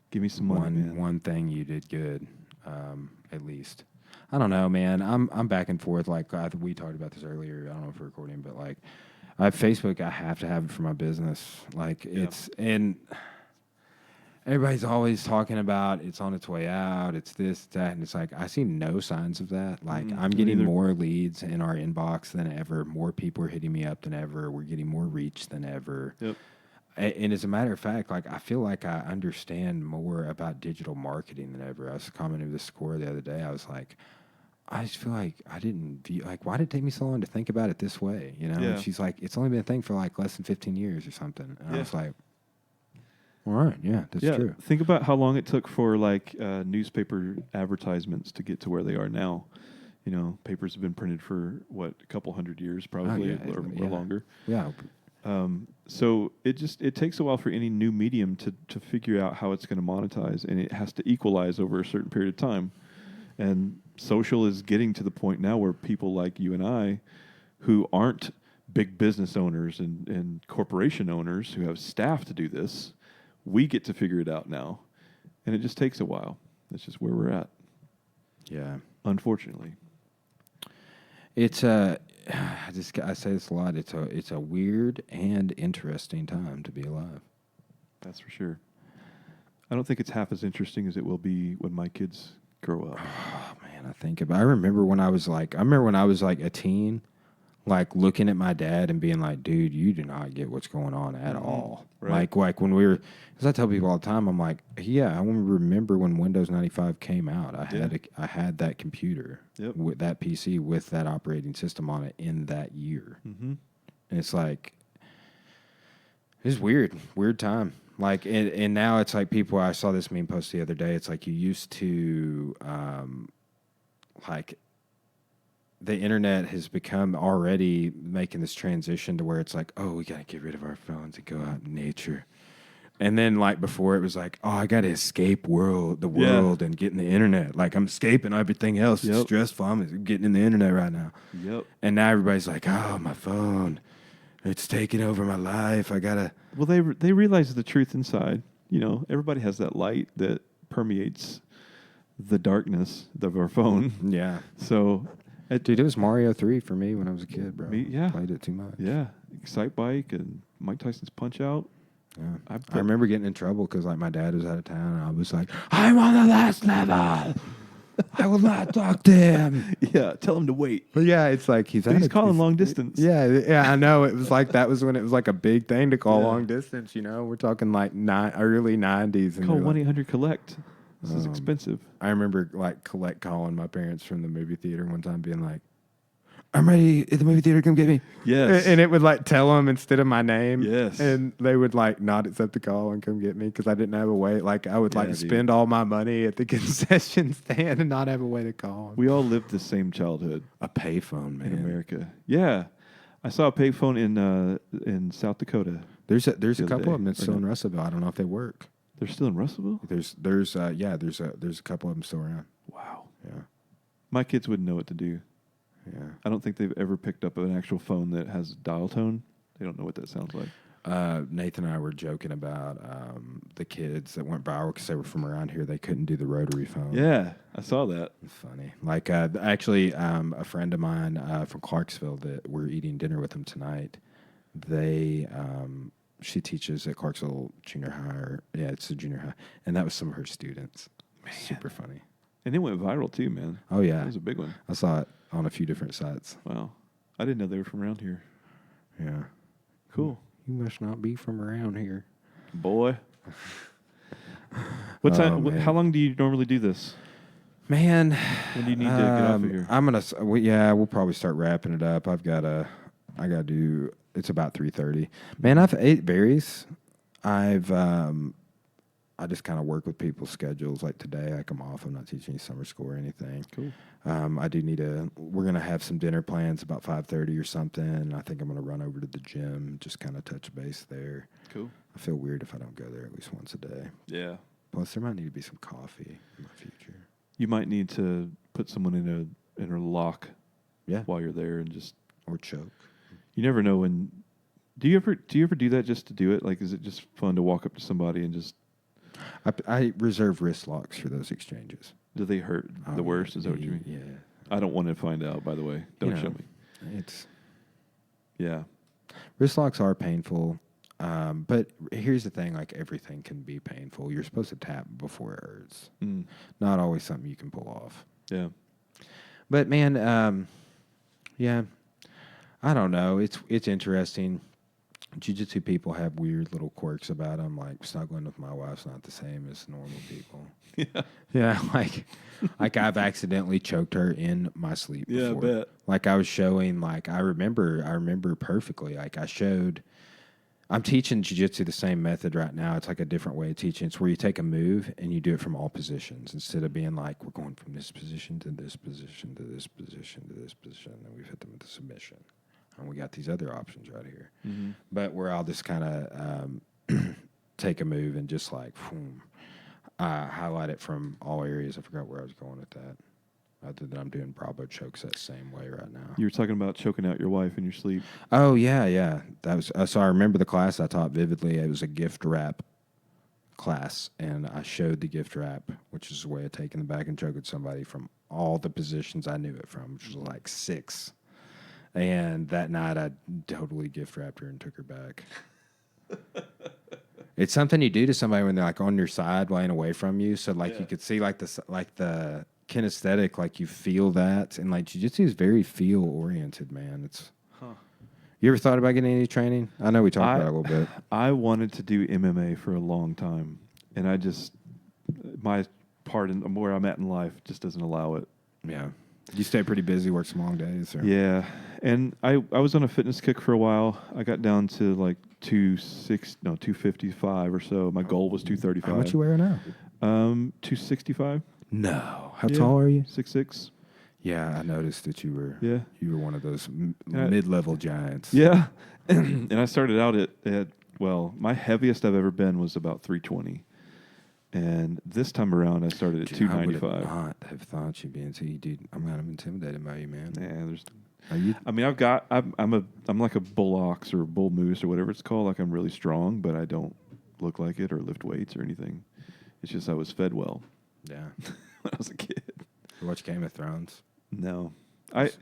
[SPEAKER 1] Give me some money, man.
[SPEAKER 2] One thing you did good, at least. I don't know, man. I'm back and forth. Like we talked about this earlier. I don't know if we're recording, but like, I have Facebook. I have to have it for my business. Like it's and everybody's always talking about it's on its way out. It's this, that, and it's like I see no signs of that. Like I'm getting
[SPEAKER 1] neither.
[SPEAKER 2] more leads in our inbox than ever. More people are hitting me up than ever. We're getting more reach than ever.
[SPEAKER 1] Yep.
[SPEAKER 2] And as a matter of fact, like I feel like I understand more about digital marketing than ever. I was commenting with the score the other day. I was like, I just feel like I didn't view, like, why did it take me so long to think about it this way? You know?
[SPEAKER 1] Yeah.
[SPEAKER 2] And she's like, it's only been a thing for like less than 15 years or something. And I
[SPEAKER 1] Yeah.
[SPEAKER 2] was like, all right, yeah, that's true.
[SPEAKER 1] Think about how long it took for like newspaper advertisements to get to where they are now. You know, papers have been printed for what, a couple hundred years probably or longer.
[SPEAKER 2] Yeah.
[SPEAKER 1] So it takes a while for any new medium to figure out how it's going to monetize, and it has to equalize over a certain period of time. And social is getting to the point now where people like you and I, who aren't big business owners and corporation owners who have staff to do this, we get to figure it out now. And it just takes a while. That's just where we're at.
[SPEAKER 2] Yeah.
[SPEAKER 1] Unfortunately.
[SPEAKER 2] It's I say this a lot. It's a weird and interesting time to be alive.
[SPEAKER 1] That's for sure. I don't think it's half as interesting as it will be when my kids grow up.
[SPEAKER 2] Oh man, I remember when I was like a teen, like looking at my dad and being like, dude, you do not get what's going on at all.
[SPEAKER 1] Right.
[SPEAKER 2] Like when we were, because I tell people all the time, I'm like, yeah, I remember when Windows 95 came out. I had that computer with that PC with that operating system on it in that year.
[SPEAKER 1] Mm-hmm.
[SPEAKER 2] And it's like, it's weird time. Like, and now it's like people, I saw this meme post the other day. It's like you used to, like, the internet has become already making this transition to where it's like, oh, we got to get rid of our phones and go out in nature. And then, like, before it was like, oh, I got to escape the world and get in the internet. Like, I'm escaping everything else. It's stressful. I'm getting in the internet right now.
[SPEAKER 1] Yep.
[SPEAKER 2] And now everybody's like, oh, my phone. It's taking over my life. I got to.
[SPEAKER 1] Well, they realize the truth inside. You know, everybody has that light that permeates the darkness of our phone.
[SPEAKER 2] Yeah.
[SPEAKER 1] So,
[SPEAKER 2] dude, it was Mario 3 for me when I was a kid, bro.
[SPEAKER 1] Yeah.
[SPEAKER 2] Played it too much.
[SPEAKER 1] Yeah. Excite Bike and Mike Tyson's Punch Out.
[SPEAKER 2] Yeah. I remember getting in trouble because like my dad was out of town and I was like, I'm on the last level. I will not talk to him.
[SPEAKER 1] Yeah, tell him to wait.
[SPEAKER 2] But yeah, it's like he's
[SPEAKER 1] calling long distance.
[SPEAKER 2] Yeah, I know. It was like that was when it was like a big thing to call long distance. You know, we're talking like early 90s. And
[SPEAKER 1] call 1-800-COLLECT. This is expensive.
[SPEAKER 2] I remember like calling my parents from the movie theater one time, being like, I'm ready at the movie theater, come get me.
[SPEAKER 1] Yes.
[SPEAKER 2] And it would like tell them instead of my name.
[SPEAKER 1] Yes.
[SPEAKER 2] And they would like not accept the call and come get me because I didn't have a way. Like I would spend all my money at the concession stand and not have a way to call them.
[SPEAKER 1] We all lived the same childhood.
[SPEAKER 2] A payphone, man.
[SPEAKER 1] In America. Yeah. I saw a payphone in South Dakota.
[SPEAKER 2] There's a couple of them that's still in Russellville. I don't know if they work.
[SPEAKER 1] They're still in Russellville?
[SPEAKER 2] There's a couple of them still around.
[SPEAKER 1] Wow.
[SPEAKER 2] Yeah.
[SPEAKER 1] My kids wouldn't know what to do.
[SPEAKER 2] Yeah.
[SPEAKER 1] I don't think they've ever picked up an actual phone that has dial tone. They don't know what that sounds like.
[SPEAKER 2] Nathan and I were joking about the kids that went viral because they were from around here. They couldn't do the rotary phone.
[SPEAKER 1] Yeah, I saw that.
[SPEAKER 2] It's funny. Like, actually, a friend of mine from Clarksville that we're eating dinner with them tonight, she teaches at Clarksville Junior High. It's a junior high. And that was some of her students. Man. Super funny.
[SPEAKER 1] And it went viral too, man.
[SPEAKER 2] Oh, yeah.
[SPEAKER 1] It was a big one.
[SPEAKER 2] I saw it on a few different sites.
[SPEAKER 1] Wow. I didn't know they were from around here.
[SPEAKER 2] Yeah.
[SPEAKER 1] Cool.
[SPEAKER 2] You must not be from around here.
[SPEAKER 1] Boy. What time? How long do you normally do this?
[SPEAKER 2] Man.
[SPEAKER 1] When do you need to get off of here?
[SPEAKER 2] We'll probably start wrapping it up. I got to do, it's about 3:30. Man, it varies. I just kind of work with people's schedules. Like today, I'm off. I'm not teaching any summer school or anything.
[SPEAKER 1] Cool.
[SPEAKER 2] I do we're going to have some dinner plans about 5:30 or something. I think I'm going to run over to the gym, just kind of touch base there.
[SPEAKER 1] Cool.
[SPEAKER 2] I feel weird if I don't go there at least once a day.
[SPEAKER 1] Yeah.
[SPEAKER 2] Plus, there might need to be some coffee in my future.
[SPEAKER 1] You might need to put someone in a lock.
[SPEAKER 2] Yeah.
[SPEAKER 1] While you're there and just
[SPEAKER 2] or choke.
[SPEAKER 1] You never know when. Do you ever do that just to do it? Like, is it just fun to walk up to somebody and just?
[SPEAKER 2] I reserve wrist locks for those exchanges.
[SPEAKER 1] Do they hurt the worst? Is that what you mean?
[SPEAKER 2] Yeah.
[SPEAKER 1] I don't want to find out, by the way. Don't show me. Yeah.
[SPEAKER 2] Wrist locks are painful, but here's the thing, like everything can be painful. You're supposed to tap before it hurts.
[SPEAKER 1] Mm.
[SPEAKER 2] Not always something you can pull off.
[SPEAKER 1] Yeah.
[SPEAKER 2] But, man, yeah, I don't know. It's interesting. Jiu-jitsu people have weird little quirks about them, like snuggling with my wife's not the same as normal people.
[SPEAKER 1] Yeah.
[SPEAKER 2] Yeah, like I've accidentally choked her in my sleep before.
[SPEAKER 1] Yeah, I bet.
[SPEAKER 2] Like I was showing, like I remember perfectly. Like I'm teaching jiu-jitsu the same method right now. It's like a different way of teaching. It's where you take a move and you do it from all positions instead of being like, we're going from this position to this position to this position to this position, and we've hit them with a submission. And we got these other options right here.
[SPEAKER 1] Mm-hmm.
[SPEAKER 2] But where I'll just kind of take a move and just like highlight it from all areas. I forgot where I was going with that. Other than I'm doing Bravo chokes that same way right now.
[SPEAKER 1] You were talking about choking out your wife in your sleep.
[SPEAKER 2] Oh, yeah. That was so I remember the class I taught vividly. It was a gift wrap class, and I showed the gift wrap, which is a way of taking the back and choking somebody from all the positions I knew it from, which was like 6. And that night, I totally gift wrapped her and took her back. It's something you do to somebody when they're like on your side, laying away from you. So like you could see like the kinesthetic, like you feel that, and like jiu-jitsu is very feel oriented, man. You ever thought about getting any training? I know we talked about it a little bit.
[SPEAKER 1] I wanted to do MMA for a long time, and my part in where I'm at in life just doesn't allow it.
[SPEAKER 2] Yeah. You stay pretty busy, work some long days? Or?
[SPEAKER 1] Yeah. And I was on a fitness kick for a while. I got down to like 255 or so. My goal was 235.
[SPEAKER 2] How much you wear now?
[SPEAKER 1] 265.
[SPEAKER 2] No. How tall are you?
[SPEAKER 1] 6'6".
[SPEAKER 2] Yeah, I noticed that you were one of those mid-level giants.
[SPEAKER 1] Yeah. And I started out at my heaviest I've ever been was about 320. And this time around, I started at 295.
[SPEAKER 2] I would not have thought you'd be into you, dude. I'm kind of intimidated by you, man.
[SPEAKER 1] Yeah,
[SPEAKER 2] Are you?
[SPEAKER 1] I mean, I'm like a bull ox or a bull moose or whatever it's called. Like I'm really strong, but I don't look like it or lift weights or anything. It's just I was fed well.
[SPEAKER 2] Yeah.
[SPEAKER 1] When I was a kid.
[SPEAKER 2] You watch Game of Thrones?
[SPEAKER 1] No.
[SPEAKER 2] There's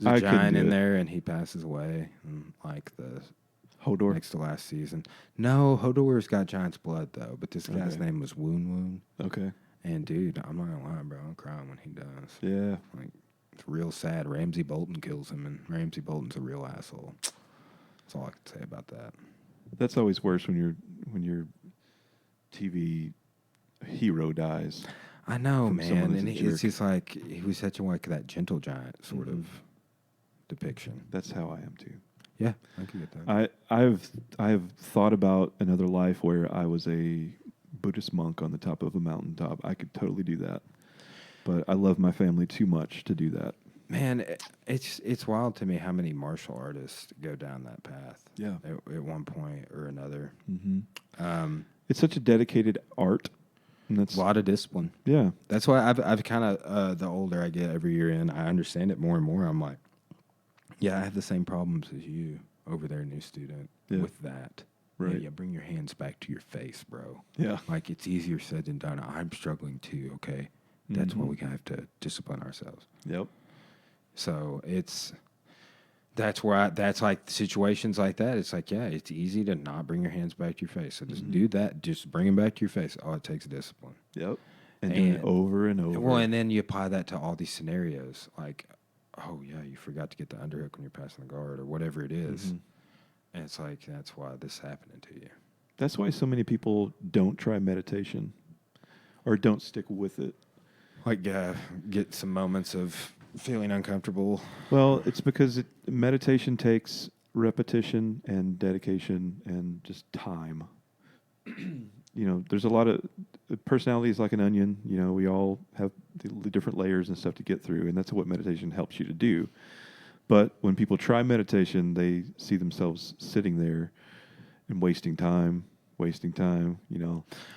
[SPEAKER 2] a giant in there, and he passes away in like the
[SPEAKER 1] Hodor
[SPEAKER 2] next to last season. No, Hodor's got giant's blood though, but this guy's name was Woon Woon.
[SPEAKER 1] Okay.
[SPEAKER 2] And dude, I'm not gonna lie, bro, I'm crying when he does.
[SPEAKER 1] Yeah.
[SPEAKER 2] Like it's real sad. Ramsey Bolton kills him, and Ramsey Bolton's a real asshole. That's all I can say about that.
[SPEAKER 1] That's always worse when your TV hero dies.
[SPEAKER 2] I know, man, and it's
[SPEAKER 1] jerk.
[SPEAKER 2] just like he was such like that gentle giant sort of depiction.
[SPEAKER 1] That's how I am too.
[SPEAKER 2] Yeah, I can get that.
[SPEAKER 1] I've thought about another life where I was a Buddhist monk on the top of a mountaintop. I could totally do that, but I love my family too much to do that.
[SPEAKER 2] Man, it's wild to me how many martial artists go down that path.
[SPEAKER 1] Yeah,
[SPEAKER 2] at one point or another.
[SPEAKER 1] Mm-hmm. It's such a dedicated art. And that's
[SPEAKER 2] a lot of discipline.
[SPEAKER 1] Yeah,
[SPEAKER 2] that's why I've kind of the older I get every year in, I understand it more and more. I'm like, yeah, I have the same problems as you. over their new student
[SPEAKER 1] Yeah.
[SPEAKER 2] with that.
[SPEAKER 1] Right.
[SPEAKER 2] Yeah, bring your hands back to your face, bro.
[SPEAKER 1] Yeah.
[SPEAKER 2] Like, it's easier said than done. I'm struggling too, okay? That's why we have to discipline ourselves.
[SPEAKER 1] Yep.
[SPEAKER 2] So that's like situations like that. It's like, yeah, it's easy to not bring your hands back to your face. So just do that. Just bring them back to your face. Oh, it takes discipline.
[SPEAKER 1] Yep. And doing it over and over.
[SPEAKER 2] Well, and then you apply that to all these scenarios. Like, oh, yeah, you forgot to get the underhook when you're passing the guard or whatever it is. And it's like, that's why this is happening to you.
[SPEAKER 1] That's why so many people don't try meditation or don't stick with it.
[SPEAKER 2] Like, get some moments of feeling uncomfortable.
[SPEAKER 1] Well, it's because meditation takes repetition and dedication and just time. There's a lot of personality is like an onion. We all have the different layers and stuff to get through, and that's what meditation helps you to do. But when people try meditation, they see themselves sitting there and wasting time.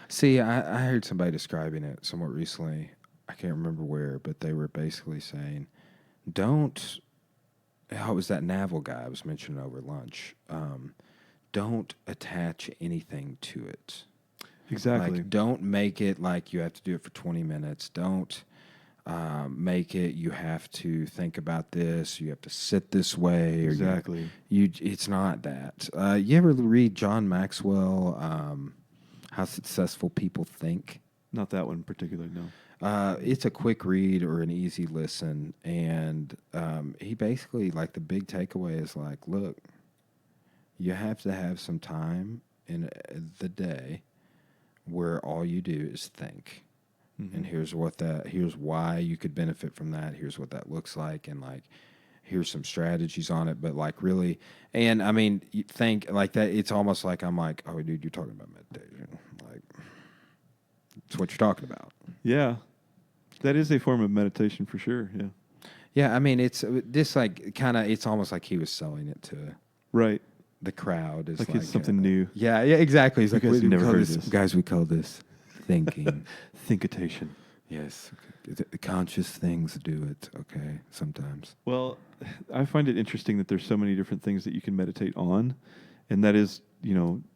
[SPEAKER 2] See, I heard somebody describing it somewhat recently. I can't remember where, but they were basically saying, it was that naval guy I was mentioning over lunch. Don't attach anything to it.
[SPEAKER 1] Exactly.
[SPEAKER 2] Like, don't make it like you have to do it for 20 minutes. Don't make it you have to think about this. You have to sit this way.
[SPEAKER 1] Exactly.
[SPEAKER 2] It's not that. You ever read John Maxwell, How Successful People Think?
[SPEAKER 1] Not that one in particular, no.
[SPEAKER 2] It's a quick read or an easy listen, and he basically, like, the big takeaway is like, look, you have to have some time in the day where all you do is think. And here's why you could benefit from that. Here's what that looks like. And like, here's some strategies on it. But like, really, and I mean, you think like that. It's almost like I'm like, oh, dude, you're talking about meditation. Like, it's what you're talking about.
[SPEAKER 1] Yeah. That is a form of meditation for sure. Yeah.
[SPEAKER 2] Yeah. I mean, it's this like kind of, it's almost like he was selling it to the crowd. Is
[SPEAKER 1] like it's something new.
[SPEAKER 2] Yeah. Yeah, exactly. He's like,
[SPEAKER 1] guys have never heard this.
[SPEAKER 2] Guys, we call this thinking.
[SPEAKER 1] Thinkitation.
[SPEAKER 2] Yes. The conscious things do it, okay, sometimes.
[SPEAKER 1] Well, I find it interesting that there's so many different things that you can meditate on, and that is,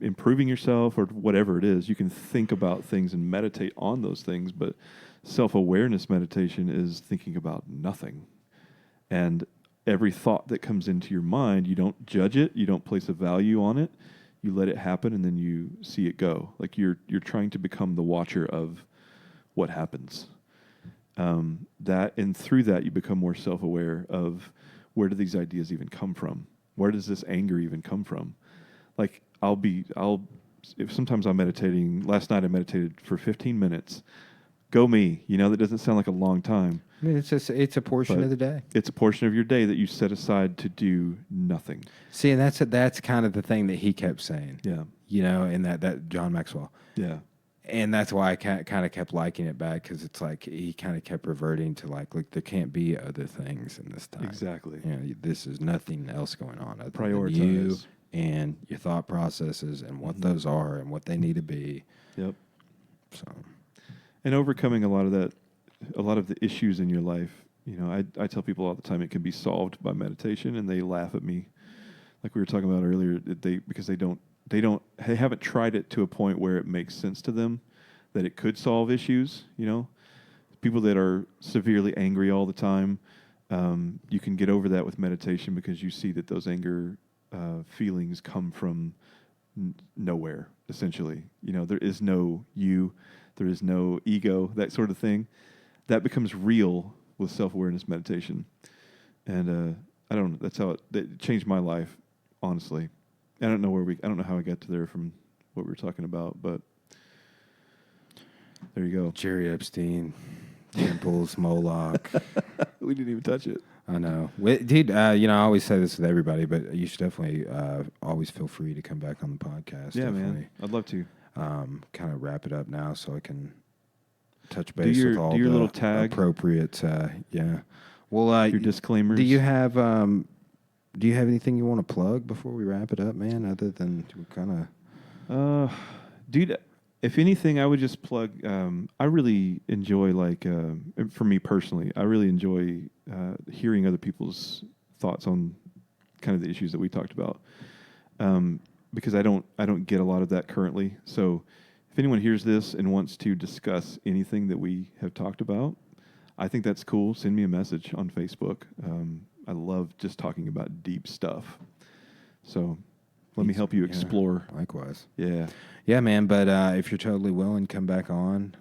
[SPEAKER 1] improving yourself or whatever it is. You can think about things and meditate on those things, but self-awareness meditation is thinking about nothing. And every thought that comes into your mind, you don't judge it, you don't place a value on it, you let it happen, and then you see it go. Like you're trying to become the watcher of what happens. And through that, you become more self-aware of where do these ideas even come from? Where does this anger even come from? Like if sometimes I'm meditating. Last night I meditated for 15 minutes. Go me. That doesn't sound like a long time.
[SPEAKER 2] I mean, it's a portion of the day.
[SPEAKER 1] It's a portion of your day that you set aside to do nothing.
[SPEAKER 2] See, and that's kind of the thing that he kept saying.
[SPEAKER 1] Yeah.
[SPEAKER 2] And that John Maxwell.
[SPEAKER 1] Yeah.
[SPEAKER 2] And that's why I kind of kept liking it back, because it's like he kind of kept reverting to like, look, there can't be other things in this time.
[SPEAKER 1] Exactly.
[SPEAKER 2] This is nothing else going on other
[SPEAKER 1] Prioritize
[SPEAKER 2] than you and your thought processes and what those are and what they need to be.
[SPEAKER 1] Yep.
[SPEAKER 2] So,
[SPEAKER 1] and overcoming a lot of the issues in your life. I tell people all the time it can be solved by meditation, and they laugh at me, like we were talking about earlier. Because they haven't tried it to a point where it makes sense to them that it could solve issues. People that are severely angry all the time, you can get over that with meditation, because you see that those anger feelings come from nowhere, essentially. There is no you, there is no ego, that sort of thing. That becomes real with self-awareness meditation. And I don't know, that's how it changed my life, honestly. I don't know how I got to there from what we were talking about, but there you go.
[SPEAKER 2] Jerry Epstein, Temples, Moloch.
[SPEAKER 1] We didn't even touch it.
[SPEAKER 2] I know. Dude, I always say this with everybody, but you should definitely always feel free to come back on the podcast.
[SPEAKER 1] Yeah,
[SPEAKER 2] definitely.
[SPEAKER 1] man. I'd love to.
[SPEAKER 2] Kind of wrap it up now so I can touch base with all
[SPEAKER 1] your
[SPEAKER 2] the
[SPEAKER 1] little tag.
[SPEAKER 2] Appropriate, Well,
[SPEAKER 1] your disclaimers.
[SPEAKER 2] Do you have anything you want to plug before we wrap it up, man, other than kind
[SPEAKER 1] of... dude, if anything, I would just plug... I really enjoy, for me personally, I really enjoy hearing other people's thoughts on kind of the issues that we talked about. Because I don't get a lot of that currently. So if anyone hears this and wants to discuss anything that we have talked about, I think that's cool. Send me a message on Facebook. I love just talking about deep stuff. So let me help you explore.
[SPEAKER 2] Likewise.
[SPEAKER 1] Yeah.
[SPEAKER 2] Yeah, man. But if you're totally willing, come back on.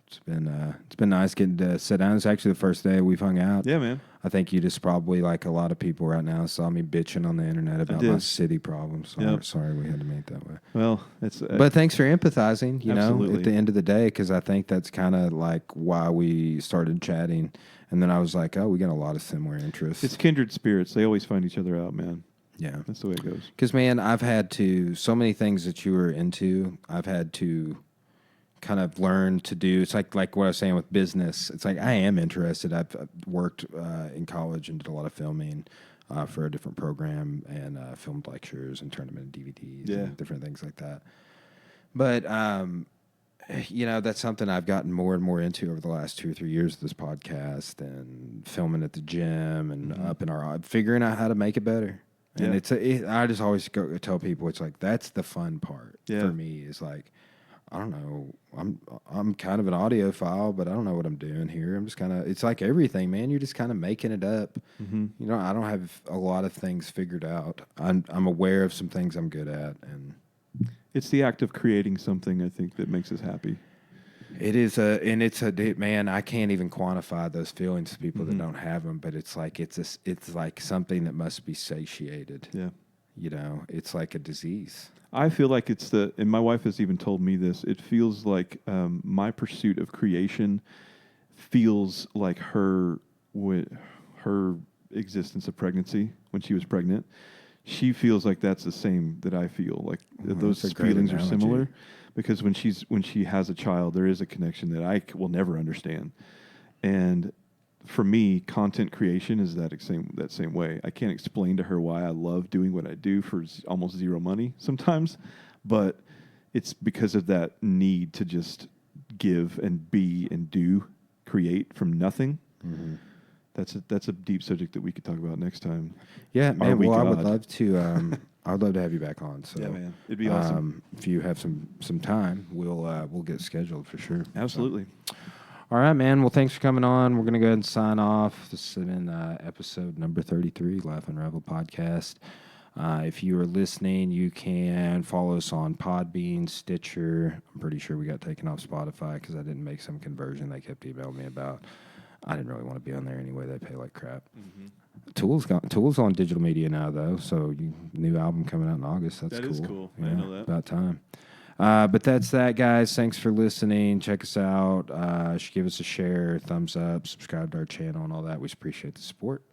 [SPEAKER 2] It's been nice getting to sit down. It's actually the first day we've hung out.
[SPEAKER 1] Yeah, man.
[SPEAKER 2] I think you just probably, like a lot of people right now, saw me bitching on the internet about my city problems. So sorry we had to meet that way.
[SPEAKER 1] Well, it's.
[SPEAKER 2] But thanks for empathizing. You know,
[SPEAKER 1] absolutely.
[SPEAKER 2] at the end of the day, because I think that's kind of like why we started chatting. And then I was like, oh, we got a lot of similar interests.
[SPEAKER 1] It's kindred spirits. They always find each other out, man.
[SPEAKER 2] Yeah,
[SPEAKER 1] that's the way it goes.
[SPEAKER 2] Because, man, I've had to so many things that you were into. I've had to kind of learn to do. It's like what I was saying with business. It's like I am interested. I've worked in college and did a lot of filming for a different program and filmed lectures and turned them into DVDs and different things like that. But you know, that's something I've gotten more and more into over the last 2 or 3 years of this podcast and filming at the gym and up in our figuring out how to make it better. And I just always tell people it's like that's the fun part for me is like I don't know. I'm kind of an audiophile, but I don't know what I'm doing here. I'm just kind of. It's like everything, man. You're just kind of making it up. You know, I don't have a lot of things figured out. I'm aware of some things I'm good at, and
[SPEAKER 1] it's the act of creating something. I think that makes us happy.
[SPEAKER 2] It is man. I can't even quantify those feelings to people that don't have them. But it's like it's like something that must be satiated.
[SPEAKER 1] Yeah,
[SPEAKER 2] you know, it's like a disease.
[SPEAKER 1] I feel like and my wife has even told me this, it feels like my pursuit of creation feels like her existence of pregnancy when she was pregnant. She feels like that's the same that I feel. Like those feelings are similar because when she has a child, there is a connection that I will never understand. And for me, content creation is that same way. I can't explain to her why I love doing what I do for almost zero money sometimes, but it's because of that need to just give and be and create from nothing. Mm-hmm. That's a deep subject that we could talk about next time.
[SPEAKER 2] Yeah, man. Well, I would love to. I'd love to have you back on. So
[SPEAKER 1] yeah, man, it'd be awesome.
[SPEAKER 2] If you have some time, we'll get scheduled for sure.
[SPEAKER 1] Absolutely.
[SPEAKER 2] So. All right, man. Well, thanks for coming on. We're going to go ahead and sign off. This has been episode number 33, Laugh Unraveled podcast. If you are listening, you can follow us on Podbean, Stitcher. I'm pretty sure we got taken off Spotify because I didn't make some conversion they kept emailing me about. I didn't really want to be on there anyway. They pay like crap. Mm-hmm. Tool's on digital media now, though. So new album coming out in August. That's cool. That is cool. Yeah, I know that. About time. But that's that, guys. Thanks for listening. Check us out. Give us a share, thumbs up, subscribe to our channel and all that. We appreciate the support.